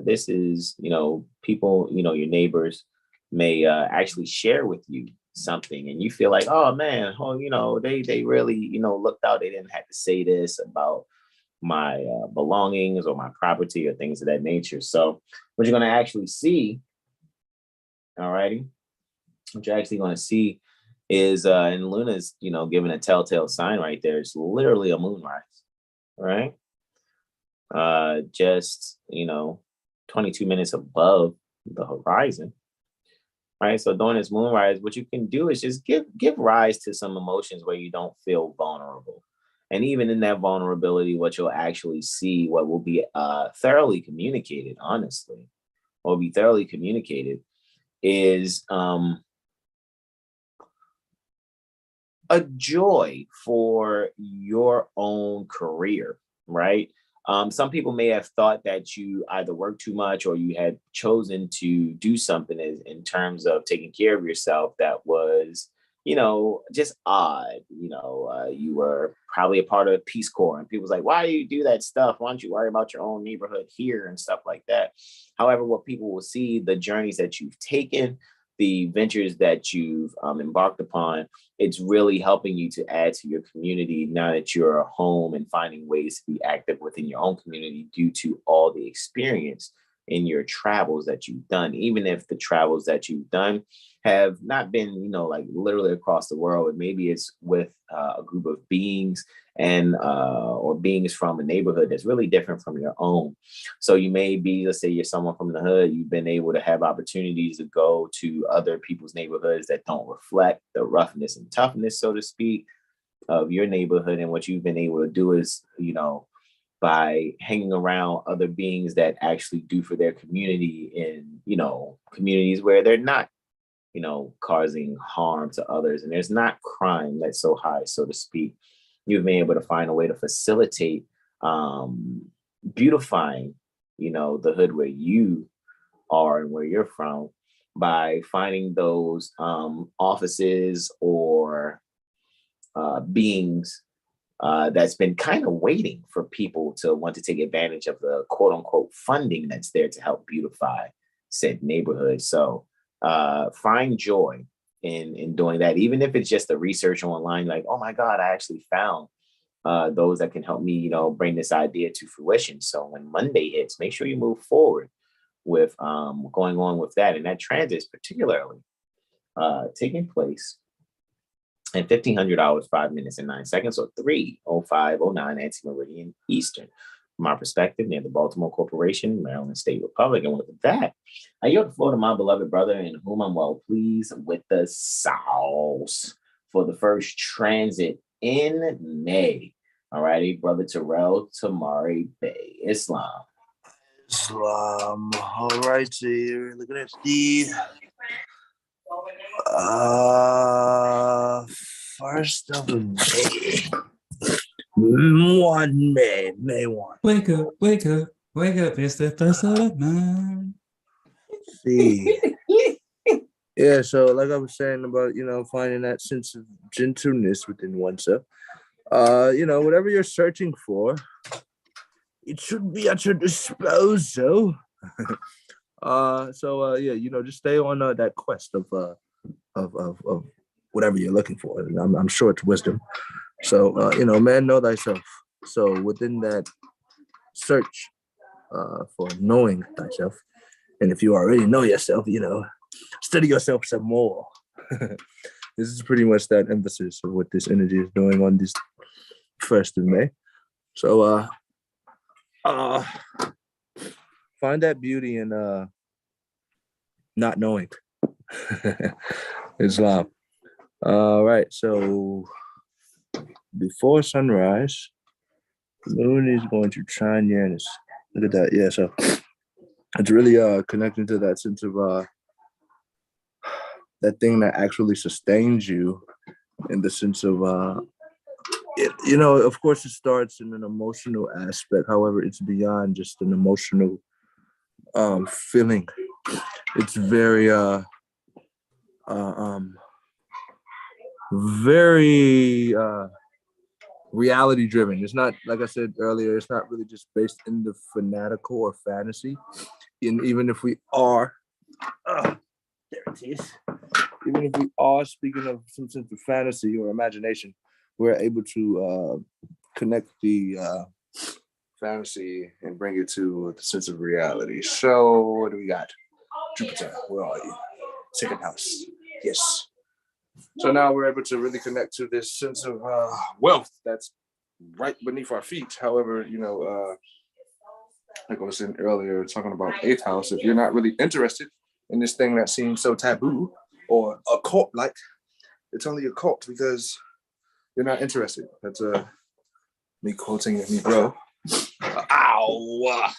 This is, you know, people, you know, your neighbors may actually share with you something and you feel like, oh man, oh, you know, they really, you know, looked out. They didn't have to say this about my belongings or my property or things of that nature. So what you're going to actually see, all righty, what you're actually going to see is and Luna's, you know, giving a telltale sign right there. It's literally a moonrise, right? Just, you know, 22 minutes above the horizon. Right. So during this moonrise, what you can do is just give rise to some emotions where you don't feel vulnerable. And even in that vulnerability, what you'll actually see, what will be thoroughly communicated, honestly, or be thoroughly communicated is a joy for your own career, right? Some people may have thought that you either work too much or you had chosen to do something in terms of taking care of yourself that was, just odd. You were probably a part of Peace Corps, and people's like, why do you do that stuff? Why don't you worry about your own neighborhood here and stuff like that? However, what people will see, the journeys that you've taken, the ventures that you've embarked upon, it's really helping you to add to your community now that you're home and finding ways to be active within your own community due to all the experience in your travels that you've done. Even if the travels that you've done have not been, like literally across the world, and maybe it's with a group of beings or beings from a neighborhood that's really different from your own. So you may be, let's say you're someone from the hood, you've been able to have opportunities to go to other people's neighborhoods that don't reflect the roughness and toughness, so to speak, of your neighborhood. And what you've been able to do is, by hanging around other beings that actually do for their community in, communities where they're not, causing harm to others, and there's not crime that's so high, so to speak. You've been able to find a way to facilitate beautifying, the hood where you are and where you're from by finding those offices or beings that's been kind of waiting for people to want to take advantage of the quote unquote funding that's there to help beautify said neighborhood. So find joy in doing that, even if it's just the research online, like, oh my God, I actually found those that can help me, bring this idea to fruition. So when Monday hits, make sure you move forward with going on with that. And that transit is particularly taking place at 1500 hours, 5 minutes and 9 seconds, or 3:05:09 anti-meridian Eastern. From our perspective, near the Baltimore Corporation, Maryland State Republic. And with that, I yield the floor to my beloved brother, in whom I'm well pleased with the sauce, for the first transit in May. All righty, brother Terrell Tamari Bay, Islam. All right, so you're looking at the first of May. May 1. Wake up, wake up, wake up. It's the first of the month. See. Yeah, so like I was saying about, finding that sense of gentleness within oneself. Whatever you're searching for, it should be at your disposal. Just stay on that quest of whatever you're looking for. And I'm sure it's wisdom. So, man, know thyself. So within that search for knowing thyself, and if you already know yourself, study yourself some more. This is pretty much that emphasis of what this energy is doing on this 1st of May. So find that beauty in not knowing. Islam. All right, so before sunrise, the moon is going to trine Uranus. Look at that. Yeah, so it's really connecting to that sense of that thing that actually sustains you, in the sense of of course it starts in an emotional aspect. However, it's beyond just an emotional feeling. It's very very reality driven. It's not, like I said earlier, it's not really just based in the fanatical or fantasy. And even if we are, there it is. Even if we are speaking of some sense of fantasy or imagination, we're able to connect the fantasy and bring it to the sense of reality. So what do we got? Jupiter, where are you? Second house. Yes. So now we're able to really connect to this sense of wealth that's right beneath our feet. However, like I was saying earlier, talking about 8th house, if you're not really interested in this thing that seems so taboo or occult-like, it's only a cult because you're not interested. That's me quoting me, bro. Ow!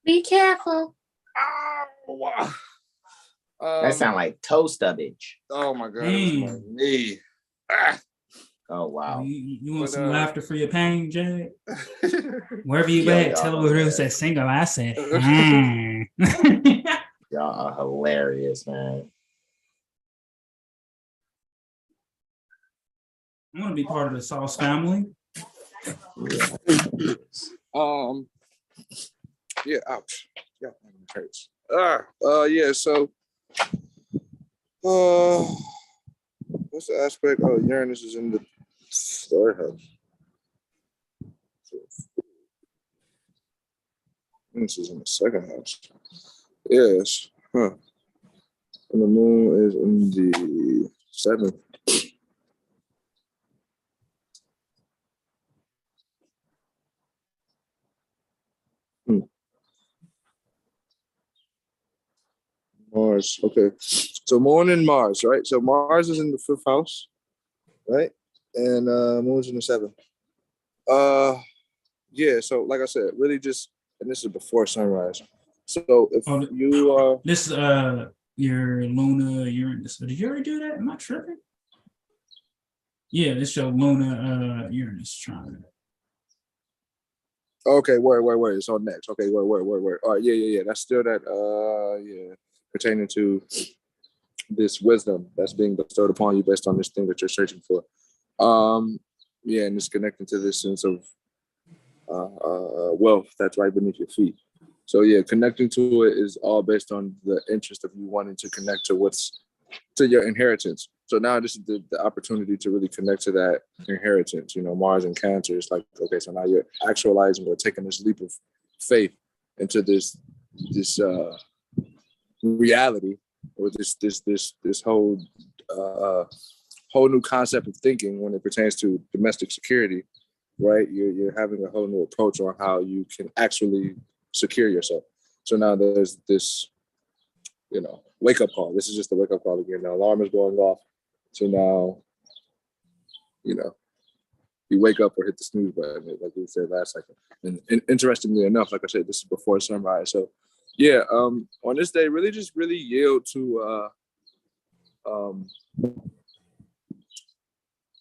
Be careful. Ow! That sound like toe stubbage. Oh my God, it was my knee. Oh wow. You want some laughter for your pain, Jag? Wherever you Yo, at, tell her it was that single. I said, Y'all are hilarious, man. I want to be part of the Sauce family. Yeah, ouch. Yeah, it hurts. Yeah, so what's the aspect? Oh, Uranus is in the third house. This is in the second house. Yes. Huh. And the moon is in the seventh. Mars. Okay. So moon and Mars, right? So Mars is in the fifth house, right? And moon's in the seventh. Yeah, so like I said, really just, and this is before sunrise. So if you are this your Luna Uranus. Did you already do that? Am I tripping? Yeah, it's your Luna Uranus trine. okay, wait. It's on next. Okay, wait. All right, yeah. That's still that yeah, pertaining to this wisdom that's being bestowed upon you based on this thing that you're searching for. Yeah, and it's connecting to this sense of wealth that's right beneath your feet. So yeah, connecting to it is all based on the interest of you wanting to connect to your inheritance. So now this is the opportunity to really connect to that inheritance. You know, Mars and Cancer is like, okay, so now you're actualizing or taking this leap of faith into this reality, or this whole new concept of thinking when it pertains to domestic security, right? You're having a whole new approach on how you can actually secure yourself. So now there's this, wake up call. This is just a wake up call again. The alarm is going off. So now, you wake up or hit the snooze button, like we said last second. And interestingly enough, like I said, this is before sunrise. So yeah, on this day, really yield to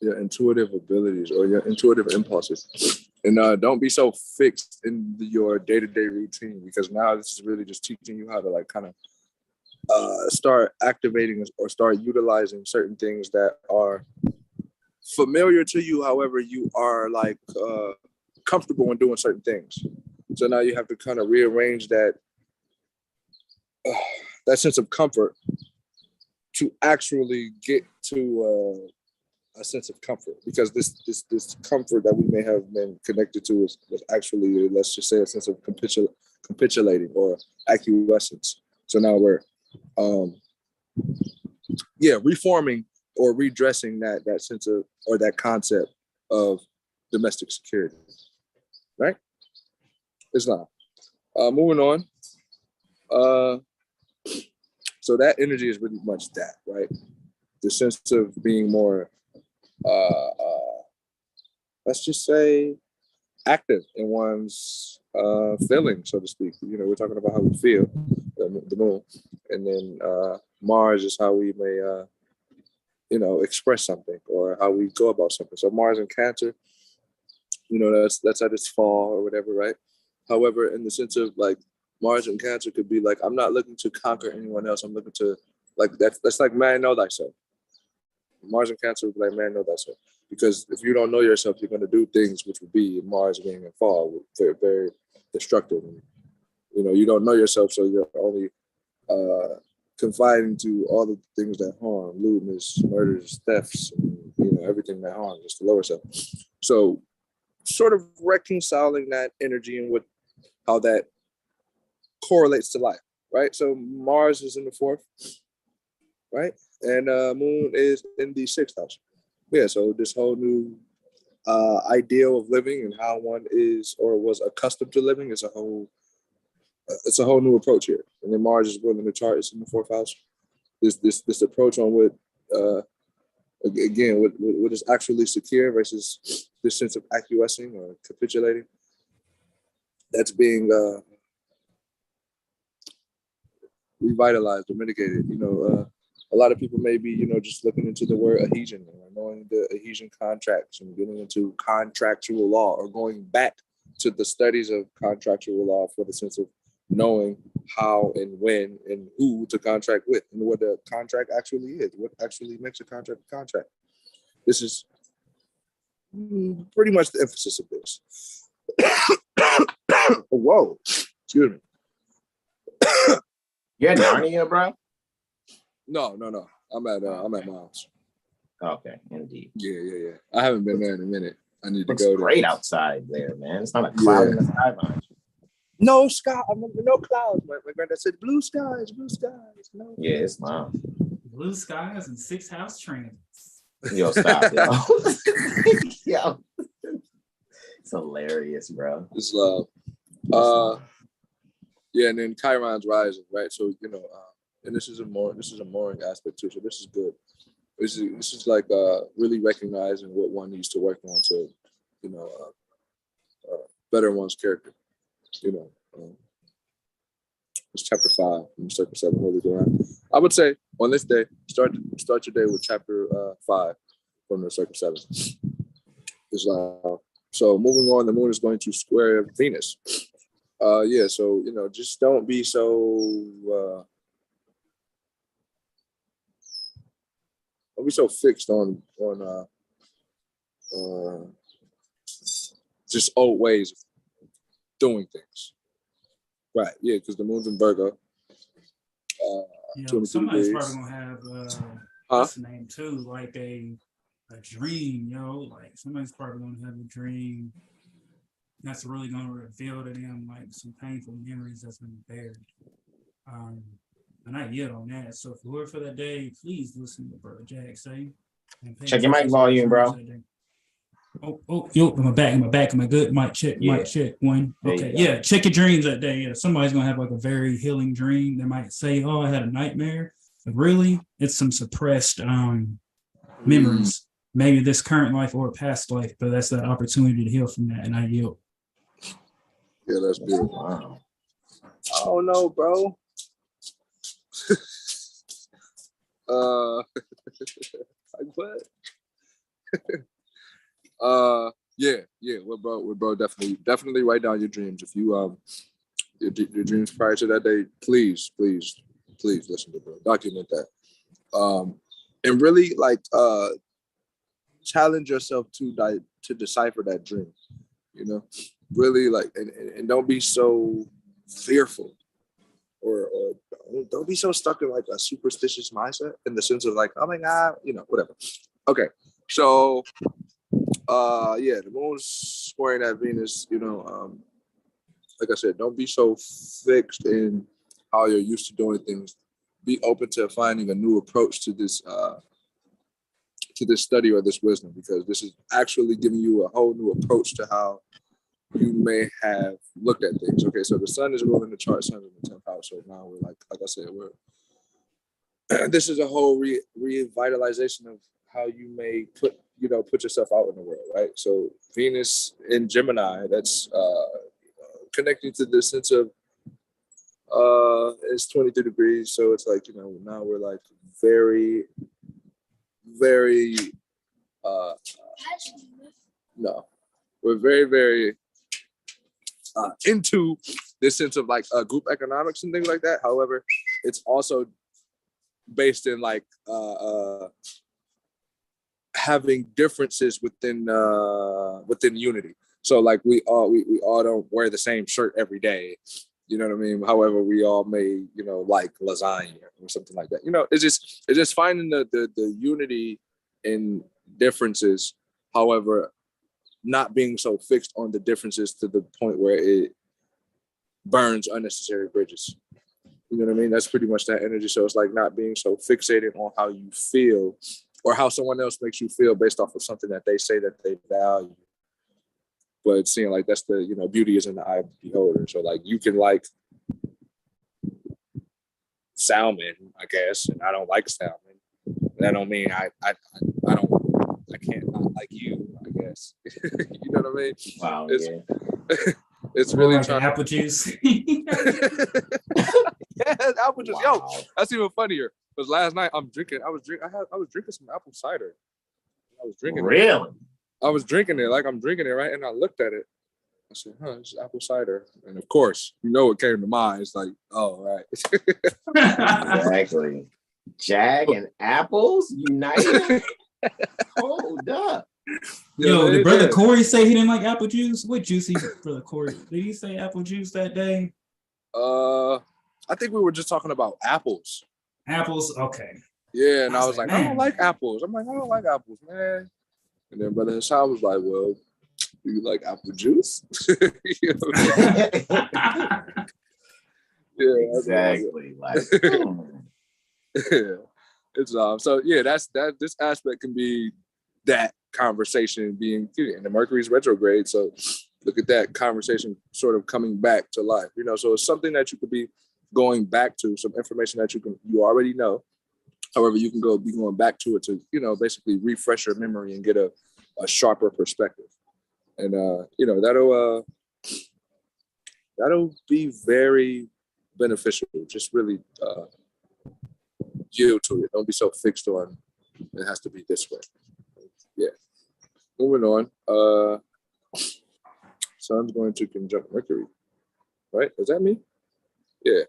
your intuitive abilities or your intuitive impulses. And don't be so fixed in your day-to-day routine, because now this is really just teaching you how to kind of start activating or start utilizing certain things that are familiar to you. However, you are comfortable in doing certain things. So now you have to kind of rearrange that sense of comfort to actually get to a sense of comfort, because this comfort that we may have been connected to was actually, let's just say, a sense of capitulating or acquiescence. So now we're reforming or redressing that sense of, or that concept of domestic security, right? Islam. Moving on. So that energy is really much that, right? The sense of being more let's just say active in one's feeling, so to speak. We're talking about how we feel, the moon, and then Mars is how we may express something or how we go about something. So Mars and Cancer, that's at its fall or whatever, right? However, in the sense of Mars and Cancer could be I'm not looking to conquer anyone else. I'm looking to that's like, man, know thyself. Mars and Cancer would be like, man, know thyself. Because if you don't know yourself, you're going to do things which would be Mars being in fall, very, very destructive. And, you don't know yourself, so you're only confined to all the things that harm, lewdness, murders, thefts, and, everything that harms, just the lower self. So sort of reconciling that energy and how that correlates to life, right? So Mars is in the fourth, right? And moon is in the sixth house. Yeah, so this whole new ideal of living and how one is or was accustomed to living is a whole new approach here. And then Mars is willing to chart, it's in the fourth house. This approach on what is actually secure versus this sense of acquiescing or capitulating. That's being revitalized or mitigated. A lot of people may be, just looking into the word adhesion, or knowing the adhesion contracts and getting into contractual law, or going back to the studies of contractual law for the sense of knowing how and when and who to contract with, and what the contract actually is, what actually makes a contract a contract. This is pretty much the emphasis of this. Whoa, excuse me. You're in Narnia, bro? No. I'm at Miles. Okay, indeed. Yeah. I haven't been there in a minute. I need to Looks go there. great outside there, man. It's not a cloud in the sky behind you. No sky. No clouds. My granddad said blue skies. No. Yeah, it's mine. Blue skies and 6-house transits. Yo, stop, yo. Yo. It's hilarious, bro. It's love. Yeah, and then Chiron's rising, right? So and this is a mooring aspect too. So this is good. This is like really recognizing what one needs to work on to, better one's character. It's chapter 5 in Circle 7 Holy Quran. I would say on this day, start your day with chapter 5 from the Circle 7. So moving on, the moon is going to square Venus. So just don't be so fixed on just old ways of doing things. Right, yeah, because the moon's in Virgo. Somebody's probably gonna have what's the name too, like a dream, like somebody's probably gonna have a dream that's really gonna reveal to them like some painful memories that's been buried. And I yield on that. So if you're here for that day, please listen to Brother Jag say. Check your mic volume, bro. Yo, am I back? Am I good? Mic check, mic check. One. Okay, yeah, check your dreams that day. Yeah, somebody's gonna have like a very healing dream. They might say, "Oh, I had a nightmare," but really, it's some suppressed memories. Maybe this current life or past life, but that's that opportunity to heal from that. And I yield. Yeah, that's beautiful. Wow. Oh no, bro. Like what? Well, bro, definitely write down your dreams. If you your dreams prior to that day, please listen to bro. Document that. And really challenge yourself to decipher that dream. Really and don't be so fearful or don't be so stuck in like a superstitious mindset in the sense of like, oh my God, whatever. Okay. So the moon's squaring at Venus, like I said, don't be so fixed in how you're used to doing things. Be open to finding a new approach to this study or this wisdom, because this is actually giving you a whole new approach to how you may have looked at things. Okay, so the sun is ruling the chart, sun in the 10th house. So now we're like I said, this is a whole revitalization of how you may put yourself out in the world, right? So Venus in Gemini, that's connecting to the sense of it's 23 degrees. So it's like, now we're like very, very we're very, very into this sense of like group economics and things like that. However, it's also based in like having differences within unity. So like we all don't wear the same shirt every day. You know what I mean? However, we all may, like lasagna or something like that. It's just finding the unity in differences. However, not being so fixed on the differences to the point where it burns unnecessary bridges. You know what I mean? That's pretty much that energy. So it's like not being so fixated on how you feel or how someone else makes you feel based off of something that they say that they value. But seeing like that's the, beauty is in the eye of the beholder. So like you can like salmon, I guess, and I don't like salmon. That don't mean I can't not like you, I guess. You know what I mean? Wow. It's really like apple juice. Yeah, apple juice. Yo, Wow. that's even funnier. Because last night I was drinking some apple cider. I was drinking it. Really? I was drinking it like I'm drinking it, right? And I looked at it. I said, this is apple cider. And of course, what came to mind. It's like, oh, right. Exactly. Jag and apples united? Hold up. Yo, did Brother Corey say he didn't like apple juice? What juicy Brother Corey? Did he say apple juice that day? I think we were just talking about apples. Apples? Okay. Yeah, and I was like, like, I man. don't like apples. I'm like, I don't like apples, man. And then Brother Hassan was like, well, do you like apple juice? You know what I mean? Yeah, Exactly. Like, yeah. It's so yeah, that's this aspect can be that conversation being and the Mercury's retrograde. So look at that conversation sort of coming back to life. So it's something that you could be going back to, some information that you already know. However, you can be going back to it to, basically refresh your memory and get a sharper perspective. And that'll be very beneficial. Just really yield to it. Don't be so fixed on it has to be this way. Yeah. Moving on. Sun's going to conjunct Mercury. Right? Is that me? Yeah.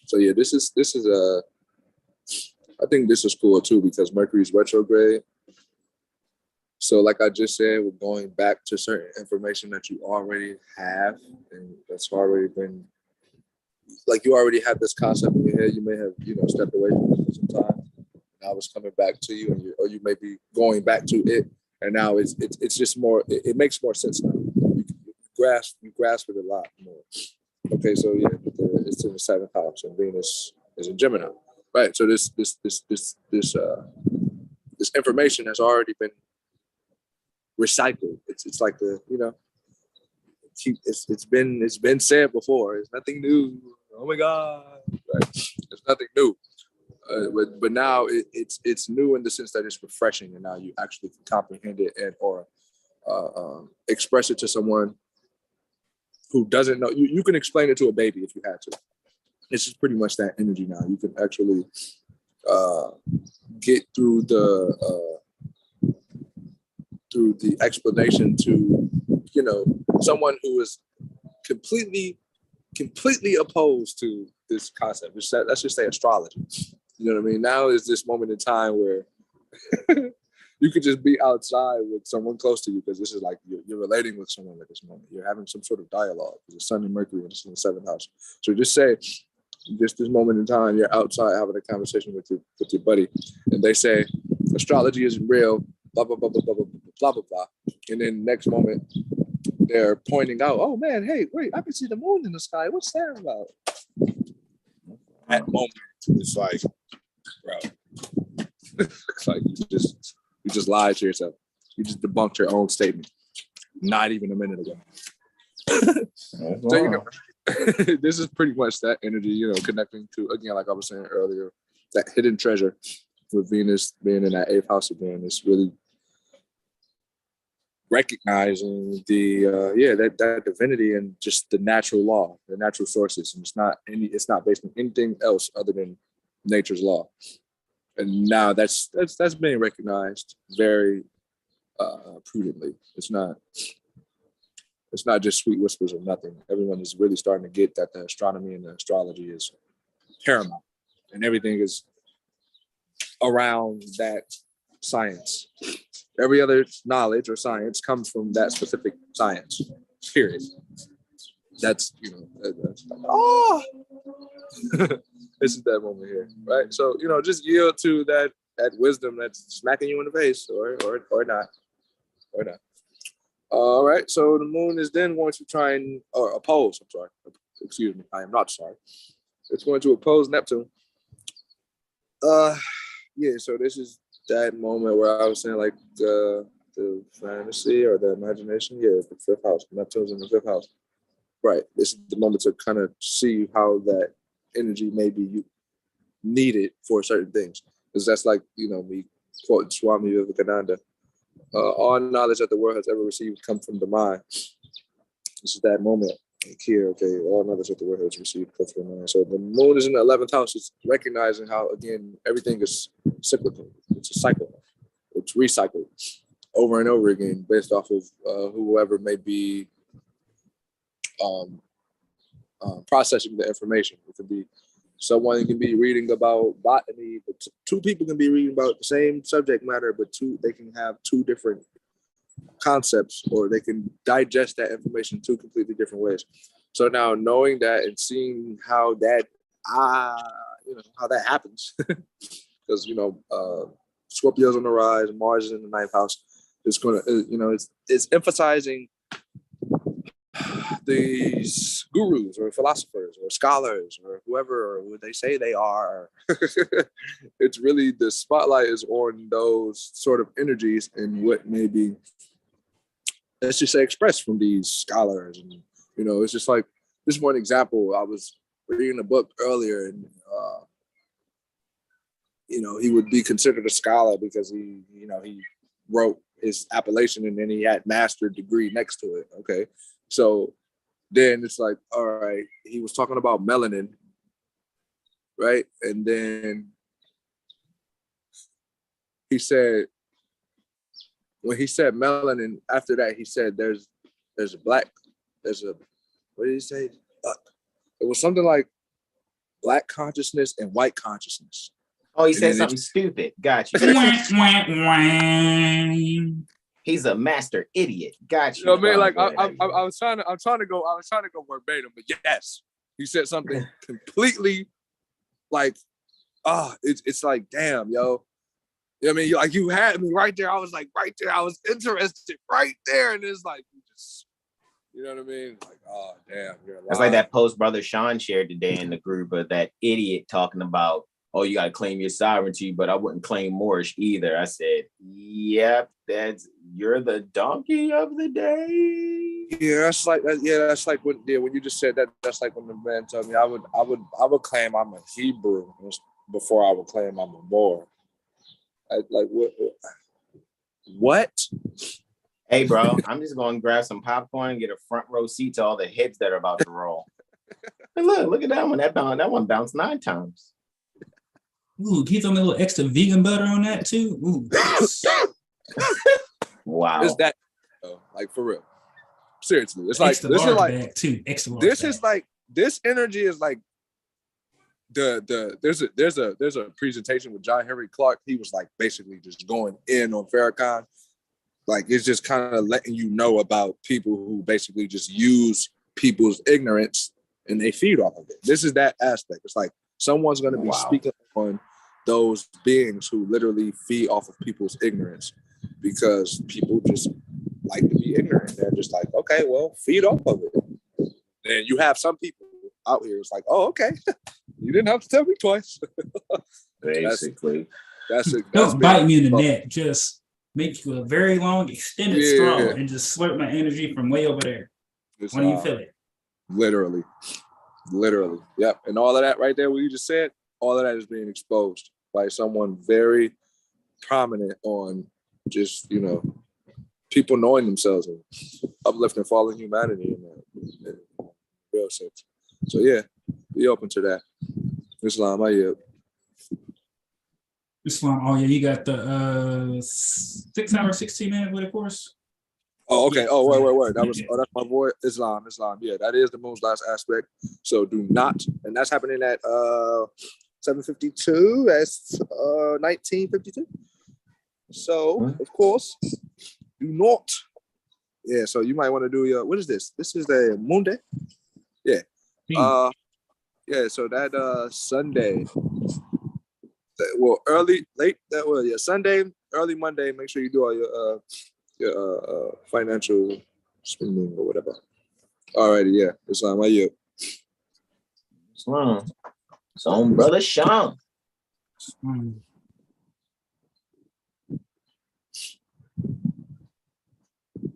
So yeah, this is I think this is cool too because Mercury's retrograde. So like I just said, we're going back to certain information that you already have and that's already been, like you already have this concept in your head. You may have, stepped away from it for some time. Now it's coming back to you or you may be going back to it. And now it's just more, it makes more sense now. You grasp it a lot more. Okay, so yeah, it's in the 7th house and Venus is in Gemini. Right. So this information has already been recycled. It's like it's been said before. It's nothing new. Oh my God! Right. It's nothing new. But now it's new in the sense that it's refreshing, and now you actually can comprehend it and or express it to someone who doesn't know. You can explain it to a baby if you had to. It's just pretty much that energy now. You can actually get through the explanation to, someone who is completely opposed to this concept. Let's just say astrology. You know what I mean? Now is this moment in time where you could just be outside with someone close to you because this is like you're relating with someone at this moment. You're having some sort of dialogue because it's Sun and Mercury and it's in the 7th house. So just say, just this moment in time, you're outside having a conversation with your buddy, and they say astrology isn't real, blah blah blah blah blah blah blah blah blah, and then next moment they're pointing out, oh man, hey, wait, I can see the moon in the sky. What's that about? That moment, it's like, bro, it's like you just lied to yourself. You just debunked your own statement, not even a minute ago. So, this is pretty much that energy, connecting to, again, like I was saying earlier, that hidden treasure with Venus being in that 8th house again. It's really recognizing that divinity and just the natural law, the natural sources, and it's not based on anything else other than nature's law. And now that's being recognized very prudently. It's not just sweet whispers of nothing. Everyone is really starting to get that the astronomy and the astrology is paramount, and everything is around that science. Every other knowledge or science comes from that specific science. Period. That's that's like, oh, this is that moment here, right? So just yield to that wisdom that's smacking you in the face, or not. All right, so the moon is then going to try and oppose. I'm sorry. Excuse me. I am not sorry. It's going to oppose Neptune. Yeah. So this is that moment where I was saying like the fantasy or the imagination. Yeah, the 5th house. Neptune's in the 5th house. Right. This is the moment to kind of see how that energy may be needed for certain things, because that's like me quoting Swami Vivekananda. All knowledge that the world has ever received come from the mind. This is that moment. Here, okay, all others with the word has received. So the moon is in the 11th house. It's recognizing how, again, everything is cyclical. It's a cycle. It's recycled over and over again based off of whoever may be processing the information. It could be someone can be reading about botany, but two people can be reading about the same subject matter, but they can have two different concepts, or they can digest that information two completely different ways. So now knowing that and seeing how that how that happens, because Scorpio's on the rise, Mars is in the 9th house. It's gonna it's emphasizing these gurus or philosophers or scholars or whoever or who they say they are. It's really, the spotlight is on those sort of energies and what may be, let's just say, expressed from these scholars. And it's just like, this one example, I was reading a book earlier, and he would be considered a scholar because he wrote his appellation and then he had master's degree next to it. Okay, so then it's like, all right, he was talking about melanin, right? And then he said, when he said melanin, after that, he said what did he say? It was something like black consciousness and white consciousness. Oh, he said something stupid. Got you. He's a master idiot. Got you. You know what I mean? Like I was trying to go verbatim, but yes, he said something completely like, it's like, damn, yo. You know what I mean? Like, you had me right there. I was like right there. I was interested right there. And it's like, you know what I mean? Like, oh, damn. It's like that post Brother Sean shared today in the group of that idiot talking about, oh, you got to claim your sovereignty, but I wouldn't claim Moorish either. I said, yep, you're the donkey of the day. Yeah, that's like when you just said that. That's like when the man told me I would claim I'm a Hebrew before I would claim I'm a Moor. Like what? Hey, bro, I'm just going to grab some popcorn and get a front row seat to all the hits that are about to roll. And look at that one. That one bounced 9 times. Ooh, can you throw me a little extra vegan butter on that too? Ooh. Wow. Is that like, for real? Seriously, it's like extra this is like bag too. Extra large this bag. is like, this energy is like there's a presentation with John Henry Clark. He was like basically just going in on Farrakhan. Like, it's just kind of letting you know about people who basically just use people's ignorance and they feed off of it. This is that aspect. It's like someone's going to be speaking on those beings who literally feed off of people's ignorance, because people just like to be ignorant. They're just like, okay, well, feed off of it. And you have some people out here, it's like, oh, okay, you didn't have to tell me twice. Basically. That's Don't bite me in the neck. Just make you a very long extended straw and just slurp my energy from way over there. When you feel it. Literally. Yep. And all of that right there, what you just said, all of that is being exposed by someone very prominent on just, people knowing themselves and uplifting fallen humanity in a real sense. So yeah, be open to that. Islam, I yield. Islam, oh yeah, you got the 6 hour, 16-minute with a course. Oh, okay. Oh, wait. That's my boy, Islam. Yeah, that is the moon's last aspect. So do not, and that's happening at 7:52. That's 1952. So of course, do not. Yeah. So you might want to do your. What is this? This is the moon day. Yeah. Yeah. So that Sunday. Well, Sunday, early Monday. Make sure you do all your financial spending or whatever. Alrighty, yeah. Islam, how you? Islam. It's on Brother Sean.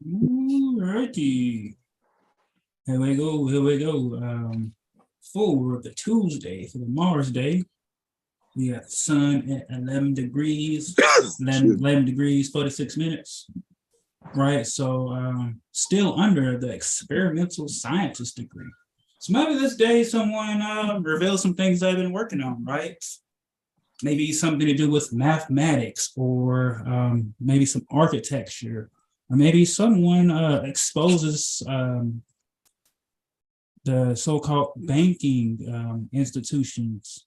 Alrighty. Here we go. For the Tuesday, for the Mars day, we got the sun at 11 degrees, 11 degrees, 46 minutes. right? So still under the experimental scientist degree. So maybe this day someone reveals some things I've been working on, right? Maybe something to do with mathematics, or maybe some architecture, or maybe someone exposes the so-called banking institutions,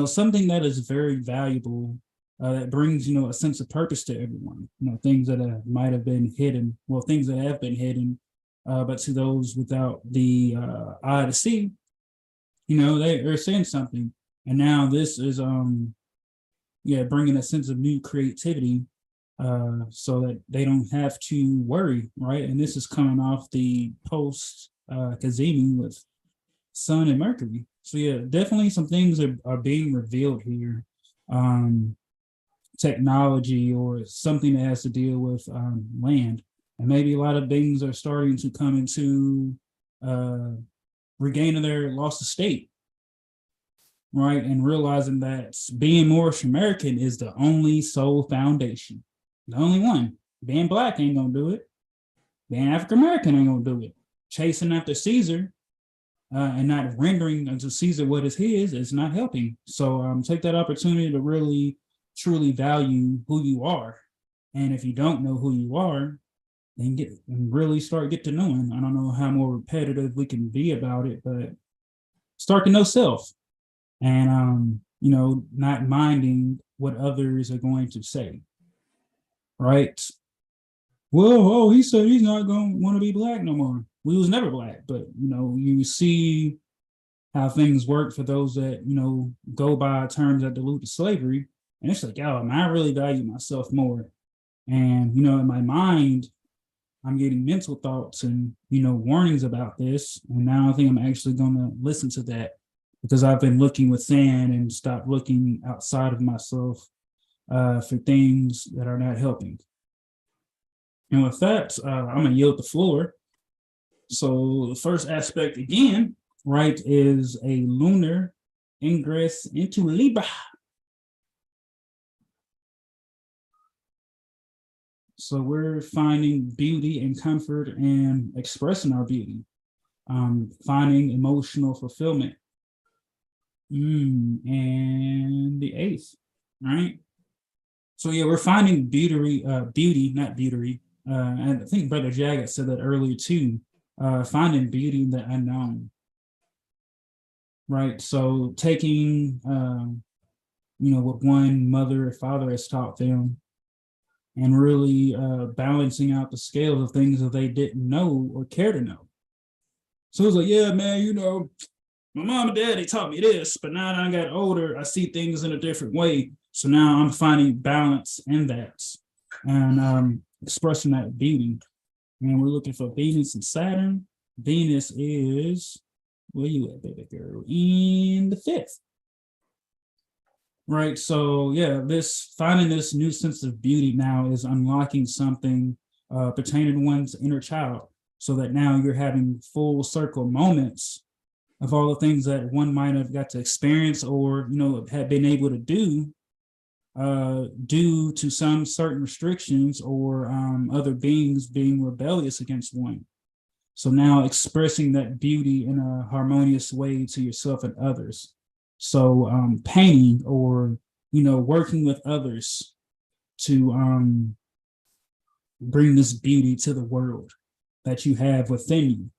something that is very valuable, that brings, a sense of purpose to everyone, things that might have been hidden, well, things that have been hidden, but to those without the eye to see, they're saying something. And now this is, bringing a sense of new creativity, so that they don't have to worry, right? And this is coming off the post Kazemi with Sun and Mercury. So yeah, definitely some things are being revealed here. Technology, or something that has to deal with land. And maybe a lot of things are starting to come into regaining their lost estate, right? And realizing that being Moorish American is the only sole foundation. The only one. Being Black ain't gonna do it. Being African American ain't gonna do it. Chasing after Caesar and not rendering unto Caesar what is his is not helping. So take that opportunity to really, truly value who you are. And if you don't know who you are, then really start get to knowing. I don't know how more repetitive we can be about it, but start to know self. And not minding what others are going to say. Right? Well, he said he's not going to want to be Black no more. We was never Black, but you see how things work for those that go by terms that dilute to slavery, and it's like, yo, I really value myself more. And in my mind, I'm getting mental thoughts and warnings about this, and now I think I'm actually going to listen to that, because I've been looking within and stopped looking outside of myself for things that are not helping. And with that, I'm going to yield the floor. So the first aspect again, right, is a lunar ingress into Libra. So we're finding beauty and comfort and expressing our beauty, finding emotional fulfillment. And the 8th, right? So yeah, we're finding beauty, not beauty. And I think Brother Jagged said that earlier too. Finding beauty in the unknown, right? So taking, what one mother or father has taught them, and really balancing out the scales of things that they didn't know or care to know. So it's like, yeah, man, my mom and dad, they taught me this, but now that I got older, I see things in a different way. So now I'm finding balance in that and expressing that beauty. And we're looking for Venus and Saturn. Venus is, where you at, baby girl? In the 5th. Right. So yeah, finding this new sense of beauty now is unlocking something pertaining to one's inner child, so that now you're having full circle moments of all the things that one might have got to experience or had been able to do due to some certain restrictions or other beings being rebellious against one. So now expressing that beauty in a harmonious way to yourself and others. So painting or working with others to bring this beauty to the world that you have within you.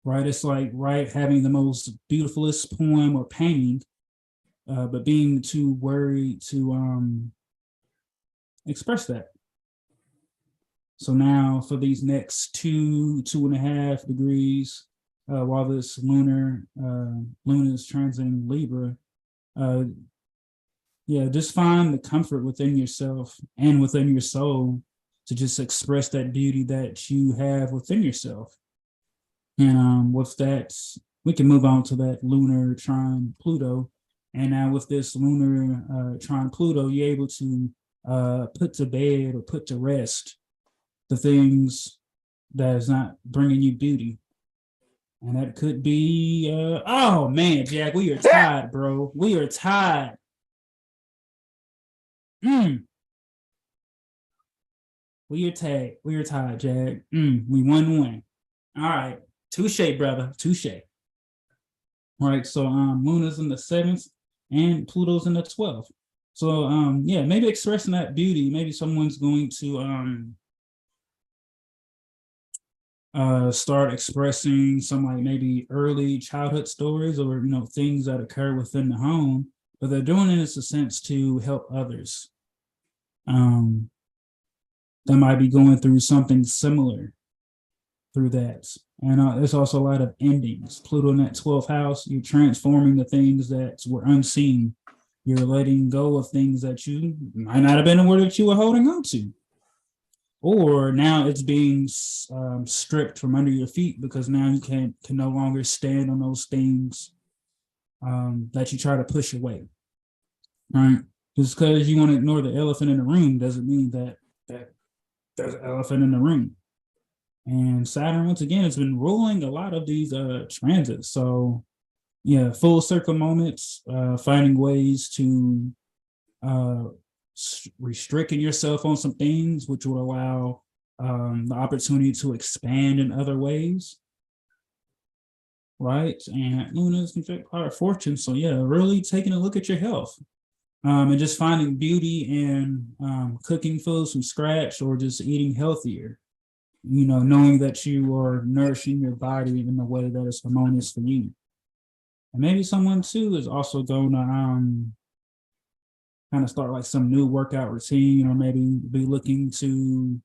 Right, it's like having the most beautifulest poem or painting, but being too worried to express that. So now for these next 2.5 degrees, while this Luna is transiting Libra, just find the comfort within yourself and within your soul to just express that beauty that you have within yourself. And with that, we can move on to that lunar trine Pluto. And now with this lunar trine Pluto, you're able to put to bed or put to rest the things that is not bringing you beauty. And that could be, oh man, Jack, we are tied, bro. We are tied. We are tied. We are tied, Jag. We 1-1. All right. Touche, brother. Touche. All right. So Moon is in the 7th and Pluto's in the 12th. So yeah, maybe expressing that beauty. Maybe someone's going to start expressing some like maybe early childhood stories or things that occur within the home, but they're doing it in a sense to help others that might be going through something similar through that. And there's also a lot of endings. Pluto in that 12th house, you're transforming the things that were unseen. You're letting go of things that you might not have been aware that you were holding on to. Or now it's being stripped from under your feet because now you can no longer stand on those things that you try to push away, right? Just because you want to ignore the elephant in the room doesn't mean that there's an elephant in the room. And Saturn, once again, has been ruling a lot of these transits. So yeah, full circle moments, finding ways to restricting yourself on some things, which will allow the opportunity to expand in other ways, right? And Luna's conjunct power of fortune. So yeah, really taking a look at your health and just finding beauty in cooking foods from scratch or just eating healthier, knowing that you are nourishing your body in a way that is harmonious for you. And maybe someone too is also going to kind of start like some new workout routine, or maybe be looking to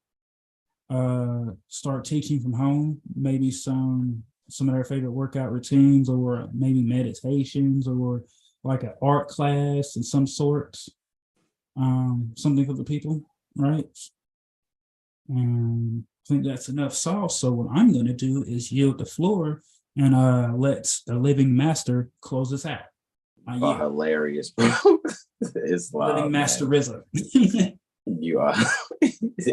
start teaching from home, maybe some of their favorite workout routines, or maybe meditations, or like an art class of some sorts, something for the people, right? And I think that's enough sauce. So what I'm going to do is yield the floor and let the living master close this out. Oh, hilarious. It's Living Master RZA. You are.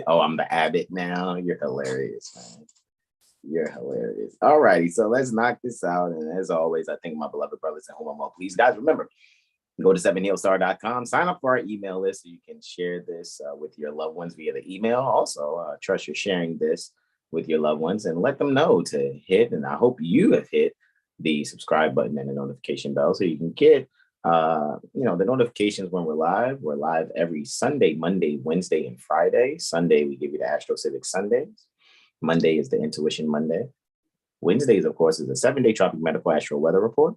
Oh, I'm the abbot now. You're hilarious, man. You're hilarious. All righty, so let's knock this out. And as always, I thank my beloved brothers and home. Please, guys, remember, go to 7heelstar.com, sign up for our email list so you can share this with your loved ones via the email. Also, trust you're sharing this with your loved ones and let them know to hit. And I hope you have hit the subscribe button and the notification bell so you can get the notifications when we're live. We're live every Sunday, Monday, Wednesday, and Friday. Sunday, we give you the AstroCivics Sundays. Monday is the Intuition Monday. Wednesdays, of course, is the 7-day Tropic Medical Astro Weather Report.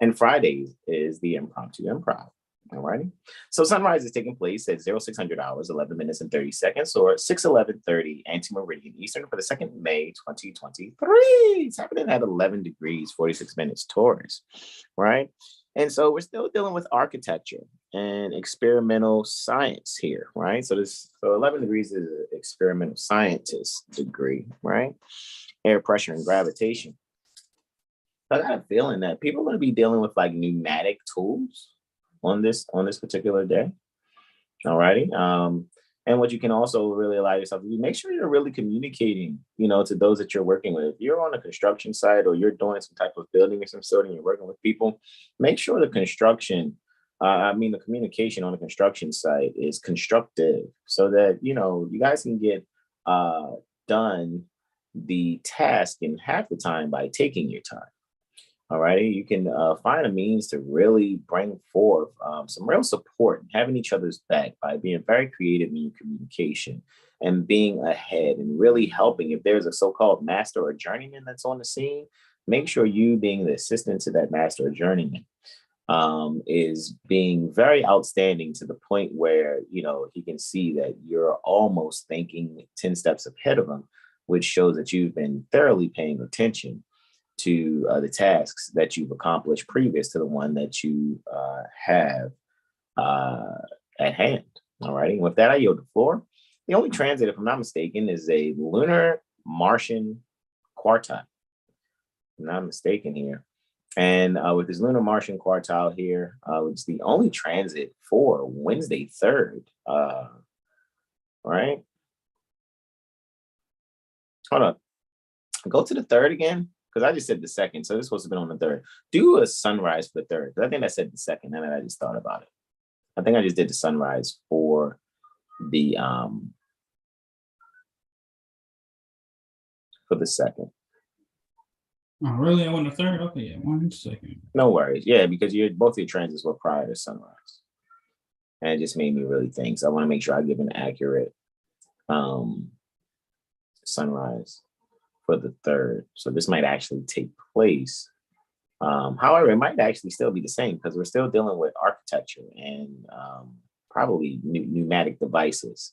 And Fridays is the Impromptu Improv. All righty. So sunrise is taking place at 0600 hours, 11 minutes and 30 seconds, or 6:11:30 anti-meridian Eastern for the 2nd of May, 2023. It's happening at 11 degrees, 46 minutes Taurus, right? And so we're still dealing with architecture and experimental science here, right? So 11 degrees is an experimental scientist degree, right? Air pressure and gravitation. I got a feeling that people are going to be dealing with like pneumatic tools on this particular day. All righty. And what you can also really allow yourself to do, make sure you're really communicating, to those that you're working with. If you're on a construction site or you're doing some type of building or some sort and you're working with people, make sure the the communication on the construction site is constructive so that, you guys can get done the task in half the time by taking your time. All right, you can find a means to really bring forth some real support and having each other's back by being very creative in your communication and being ahead and really helping. If there's a so-called master or journeyman that's on the scene, make sure you being the assistant to that master or journeyman is being very outstanding to the point where, he can see that you're almost thinking 10 steps ahead of him, which shows that you've been thoroughly paying attention to the tasks that you've accomplished previous to the one that you have at hand. All righty. With that, I yield the floor. The only transit, if I'm not mistaken, is a lunar Martian quartile. I'm not mistaken here. And with this lunar Martian quartile here, it's the only transit for Wednesday 3rd. Right? Hold on. Go to the 3rd again. Because I just said the 2nd, so this supposed to be on the 3rd. Do a sunrise for the 3rd. I think I said the 2nd, and then I just thought about it. I think I just did the sunrise for the for the 2nd. Oh, really? I want the 3rd? Okay, yeah, 1 second. No worries. Yeah, because both your transits were prior to sunrise. And it just made me really think. So I want to make sure I give an accurate sunrise for the 3rd. So this might actually take place. However, it might actually still be the same because we're still dealing with architecture and probably pneumatic devices,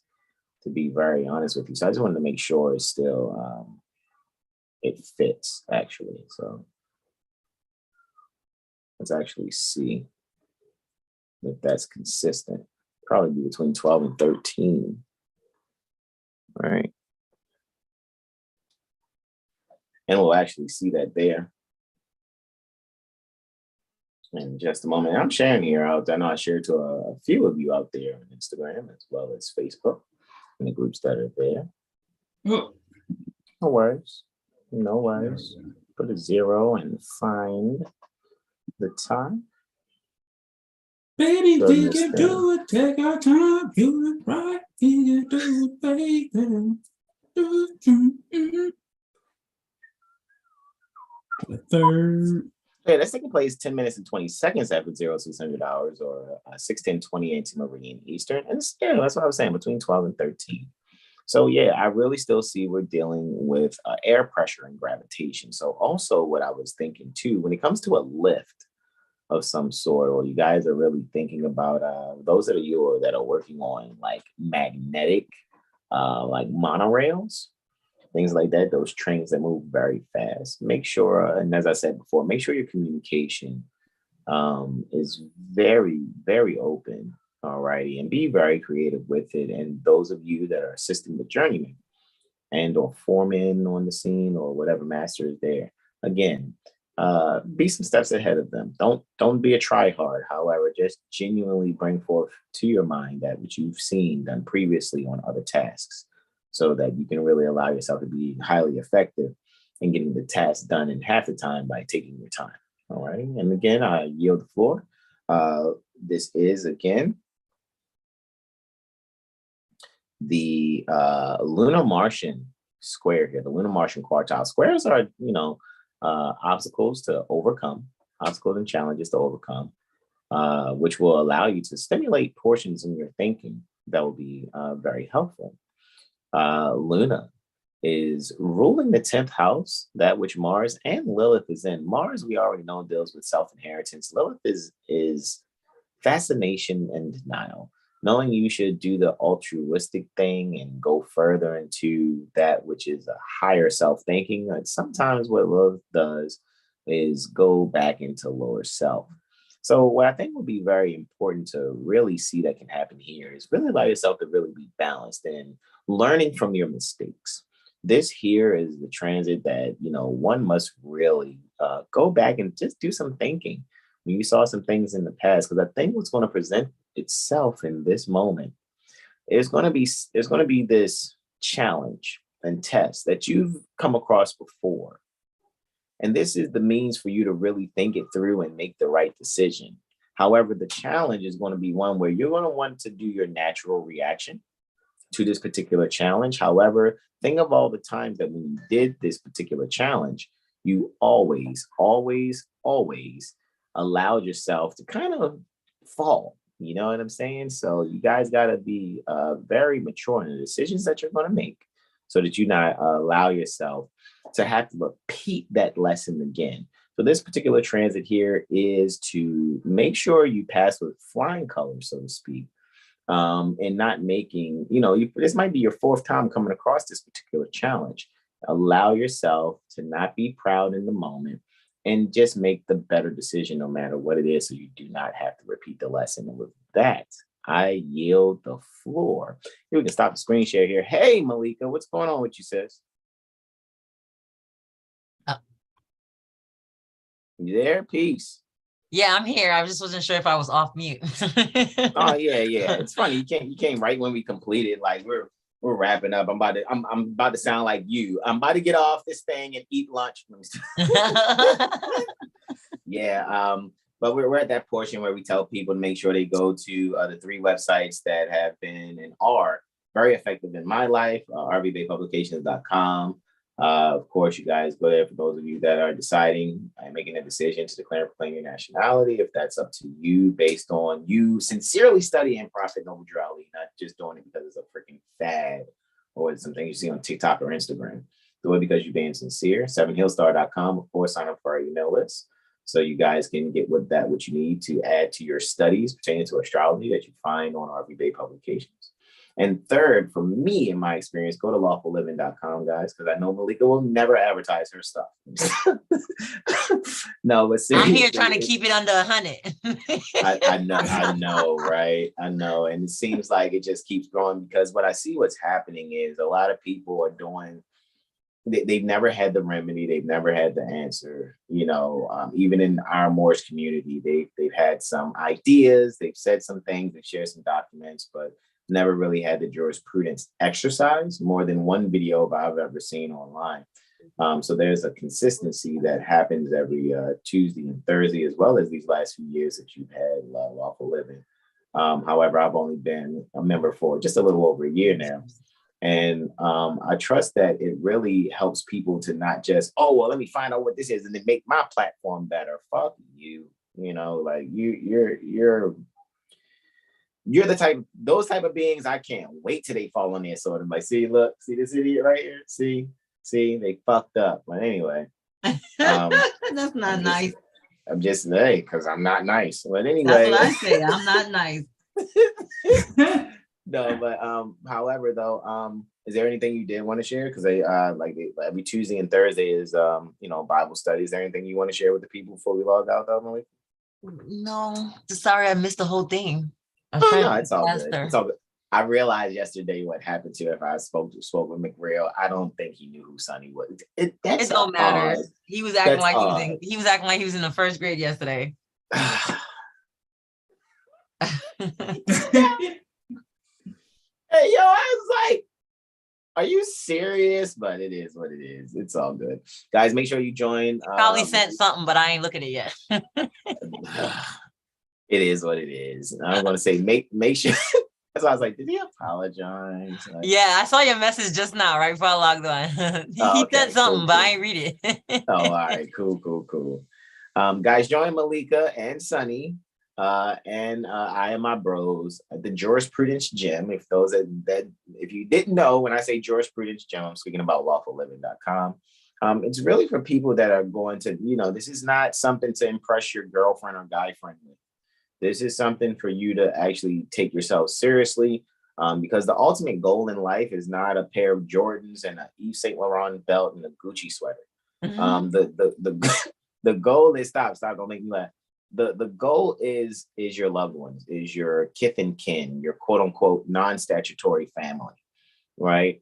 to be very honest with you. So I just wanted to make sure it's still, it fits actually. So let's actually see if that's consistent. Probably be between 12 and 13. All right. And we'll actually see that there in just a moment. I'm sharing here out. I know I shared to a few of you out there on Instagram as well as Facebook and the groups that are there. Oh. No worries. No worries. Put a 0 and find the time. Baby, we can do it. Take our time. Do it right. We can do it, baby. The 3rd. Yeah, that's taking place 10 minutes and 20 seconds after 0600 hours or 16:20 a.m. Meridian Eastern. And yeah, that's what I was saying, between 12 and 13. So yeah, I really still see we're dealing with air pressure and gravitation. So also what I was thinking too, when it comes to a lift of some sort, or you guys are really thinking about those that are you or that are working on like magnetic, like monorails, things like that, those trains that move very fast. Make sure, and as I said before, make sure your communication is very, very open. All righty, and be very creative with it. And those of you that are assisting the journeyman and or foreman on the scene or whatever master is there, again, be some steps ahead of them. Don't be a try-hard. However, just genuinely bring forth to your mind that which you've seen done previously on other tasks, so that you can really allow yourself to be highly effective in getting the task done in half the time by taking your time. All right. And again, I yield the floor. This is again the lunar Martian square here, the lunar Martian quartile. Squares are, obstacles to overcome, obstacles and challenges to overcome, which will allow you to stimulate portions in your thinking that will be very helpful. Luna is ruling the 10th house, that which Mars and Lilith is in. Mars, we already know, deals with self-inheritance. Lilith is fascination and denial, knowing you should do the altruistic thing and go further into that which is a higher self-thinking. And sometimes what Lilith does is go back into lower self. So what I think would be very important to really see that can happen here is really allow yourself to really be balanced and learning from your mistakes. This here is the transit that, one must really go back and just do some thinking. When you saw some things in the past, because I think what's going to present itself in this moment is going to be this challenge and test that you've come across before. And this is the means for you to really think it through and make the right decision. However, the challenge is going to be one where you're going to want to do your natural reaction to this particular challenge. However, think of all the times that when you did this particular challenge, you always, always, always allowed yourself to kind of fall. You know what I'm saying? So you guys got to be very mature in the decisions that you're going to make so that you not allow yourself to have to repeat that lesson again. So this particular transit here is to make sure you pass with flying colors, so to speak, and not making, this might be your 4th time coming across this particular challenge. Allow yourself to not be proud in the moment and just make the better decision no matter what it is, so you do not have to repeat the lesson. And with that, I yield the floor. Here, we can stop the screen share here. Hey, Malika, what's going on with you, sis? You there? Peace. Yeah, I'm here. I just wasn't sure if I was off mute. Oh yeah. It's funny. You came right when we completed. Like we're wrapping up. I'm about to sound like you. I'm about to get off this thing and eat lunch. Yeah. But we're at that portion where we tell people to make sure they go to the 3 websites that have been and are very effective in my life: rvbaypublications.com, Of course, you guys go there for those of you that are deciding and making a decision to declare and proclaim your nationality. If that's up to you, based on you sincerely studying Prophet Noble Drew Ali, not just doing it because it's a freaking fad or it's something you see on TikTok or Instagram. Do it because you're being sincere. 7hillstar.com, of course, sign up for our email list so you guys can get what you need to add to your studies pertaining to astrology that you find on our everyday publications. And third, for me, in my experience, go to lawfulliving.com, guys, because I know Malika will never advertise her stuff. No, but seriously, I'm here trying to keep it under 100. I know, right? I know. And it seems like it just keeps growing because what I see what's happening is a lot of people are doing, they've never had the remedy. They've never had the answer. You know, even in our Moorish community, they've had some ideas. They've said some things. They've shared some documents, but never really had the jurisprudence exercise. More than one video I've ever seen online. So there's a consistency that happens every Tuesday and Thursday, as well as these last few years that you've had Lawful Living. However, I've only been a member for just a little over a year now. And I trust that it really helps people to not just, oh, well, let me find out what this is and then make my platform better. Fuck you. You know, like you're those type of beings. I can't wait till they fall on their sword. I'm like, see, look, see this idiot right here? See, they fucked up. But anyway. That's not nice. I'm just, hey, because I'm not nice. But anyway. That's what I say. I'm not nice. No, but however, though, is there anything you did want to share? Because every Tuesday and Thursday is Bible study. Is there anything you want to share with the people before we log out, though, Malik? No, sorry, I missed the whole thing. No, it's all good. It's all good. I realized yesterday what happened to if I spoke with McRail. I don't think he knew who Sonny was. It don't matter. He was acting like he was acting like he was in the first grade yesterday. Hey, yo, I was like, are you serious? But it is what it is. It's all good. Guys, make sure you join. Probably sent something, but I ain't looking at it yet. It is what it is. I'm going to say, make sure. That's why I was like, did he apologize? Like, yeah, I saw your message just now, right before I logged on. He said something, but I ain't read it. All right, cool. Guys, join Malika and Sunny. And I and my bros at the Jurisprudence Gym. If you didn't know, when I say Jurisprudence Gym, I'm speaking about lawfulliving.com. It's really for people that are going to, this is not something to impress your girlfriend or guy friend with. This is something for you to actually take yourself seriously, because the ultimate goal in life is not a pair of Jordans and a Yves Saint Laurent belt and a Gucci sweater. Mm-hmm. The goal is stop, don't make me laugh. The goal is your loved ones, is your kith and kin, your quote unquote non-statutory family, right?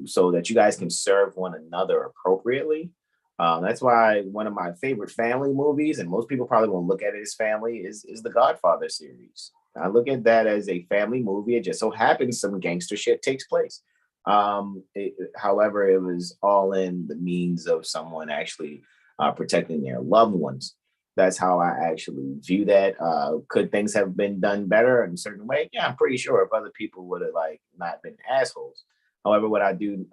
So that you guys can serve one another appropriately. That's why one of my favorite family movies, and most people probably won't look at it as family, is the Godfather series. I look at that as a family movie. It just so happens some gangster shit takes place. However, it was all in the means of someone actually protecting their loved ones. That's how I actually view that. Could things have been done better in a certain way? Yeah, I'm pretty sure if other people would have not been assholes. However, what I do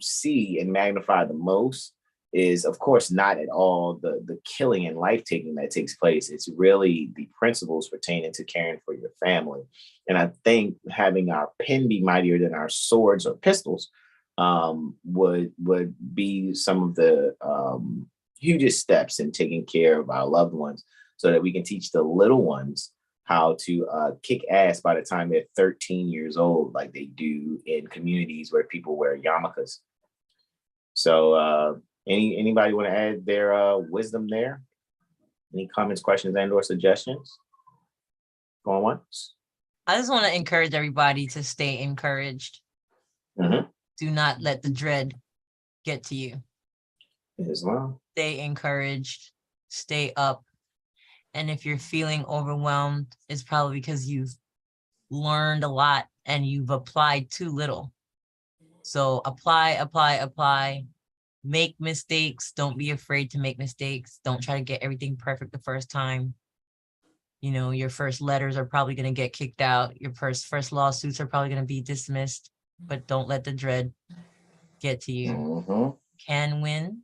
see and magnify the most is, of course, not at all the killing and life taking that takes place. It's really the principles pertaining to caring for your family. And I think having our pen be mightier than our swords or pistols would be some of the hugest steps in taking care of our loved ones, so that we can teach the little ones how to kick ass by the time they're 13 years old, like they do in communities where people wear yarmulkes. So anybody want to add their wisdom there? Any comments, questions, and or suggestions? Going once. I just want to encourage everybody to stay encouraged. Mm-hmm. Do not let the dread get to you. As well. Stay encouraged, stay up. And if you're feeling overwhelmed, it's probably because you've learned a lot and you've applied too little. So apply, make mistakes. Don't be afraid to make mistakes. Don't try to get everything perfect the first time. Your first letters are probably going to get kicked out. Your first lawsuits are probably going to be dismissed, but don't let the dread get to you Mhm. can win,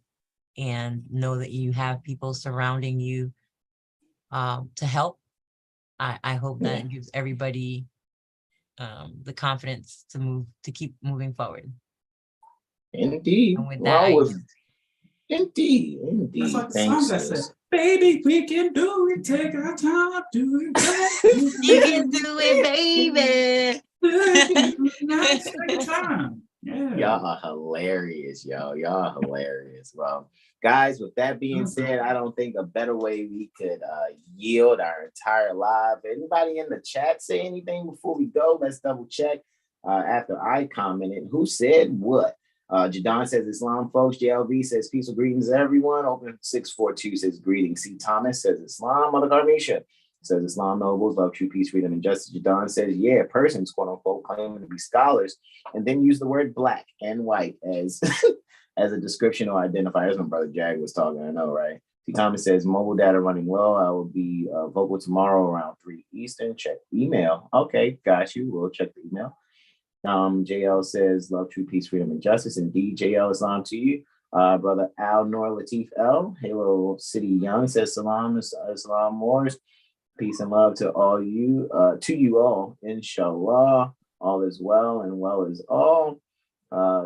and know that you have people surrounding you to help. I hope that it gives everybody the confidence to keep moving forward. Indeed. And with that, Well, I with indeed, That's indeed. like the Thanks, song that said, sis. baby, we can do it. Take our time, do it. you can do it, baby. Nice, take your time. Yeah. Y'all are hilarious, yo. Y'all hilarious. Well, guys, with that being said, I don't think a better way we could yield our entire live. Anybody in the chat say anything before we go? Let's double check. After I commented, who said what? Jadon says Islam, folks. JLV says peaceful greetings, everyone. Open 642 says greetings. C. Thomas says Islam. Mother Garmisha says Islam nobles love true peace, freedom, and justice. Jadon says, yeah, persons, quote unquote, claiming to be scholars, and then use the word black and white as as a description or identifier. As my brother Jag was talking, I know, right? T. Thomas says mobile data running well. I will be vocal tomorrow around 3 Eastern. Check email. Okay, got you. We'll check the email. JL says love, true peace, freedom, and justice. Indeed, JL, Islam to you. Brother Al Nor Latif L. Halo City Young says salam, Islam Moors. Peace and love to all you, to you all, inshallah. All is well and well is all.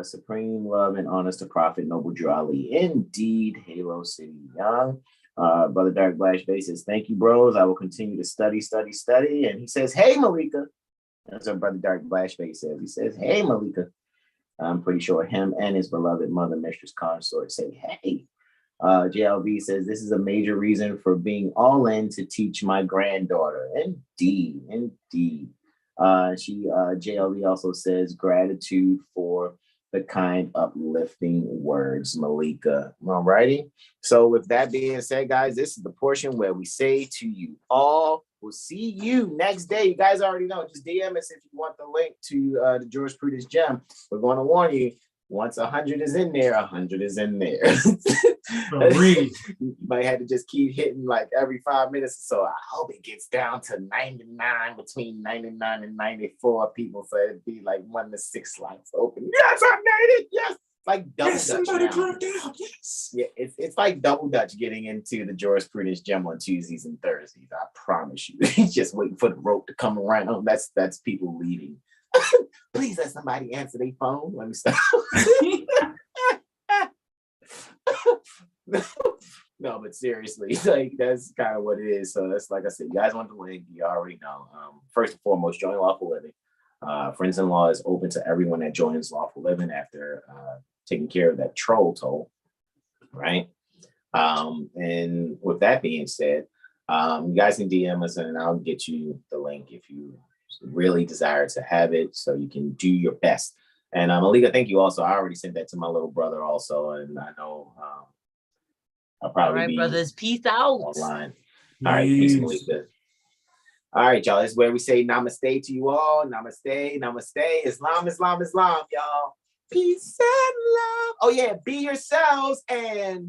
Supreme love and honors to Prophet Noble Drew Ali. Indeed, Halo City Young. Brother Dark Blash Bay says, thank you, bros. I will continue to study. And he says, hey, Malika. That's what Brother Dark Blash Bay says. He says, hey, Malika. I'm pretty sure him and his beloved mother, Mistress Consort, say, hey. JLV says, this is a major reason for being all in to teach my granddaughter. Indeed. JLV also says, gratitude for the kind uplifting words, Malika. All righty. So with that being said, guys, this is the portion where we say to you all, we'll see you next day. You guys already know. Just DM us if you want the link to the jurisprudence gem. We're going to warn you. Once 100 is in there, 100 is in there. You might have to just keep hitting like every 5 minutes or so. I hope it gets down to 99, between 99 and 94 people. So it'd be like 1 to 6 slots open. Yes, I made it. Yes. Like double Dutch. Somebody now. dropped out. Yes. Yeah, it's like double Dutch getting into the jurisprudence gem on Tuesdays and Thursdays. I promise you. Just waiting for the rope to come around. That's people leaving. Please let somebody answer their phone. Let me stop. No, but seriously, like that's kind of what it is. So that's like I said, you guys want the link, you already know. First and foremost, join Lawful Living. Friends-in-law is open to everyone that joins Lawful Living after taking care of that troll toll, right? And with that being said, you guys can DM us and I'll get you the link if you really desire to have it so you can do your best. And Malika, thank you also. I already sent that to my little brother also, and I know I'll probably be brothers, peace out. online. All right, peace, Malika. All right, y'all. This is where we say namaste to you all. Namaste, namaste. Islam, Islam, Islam, y'all. Peace and love. Oh yeah, be yourselves and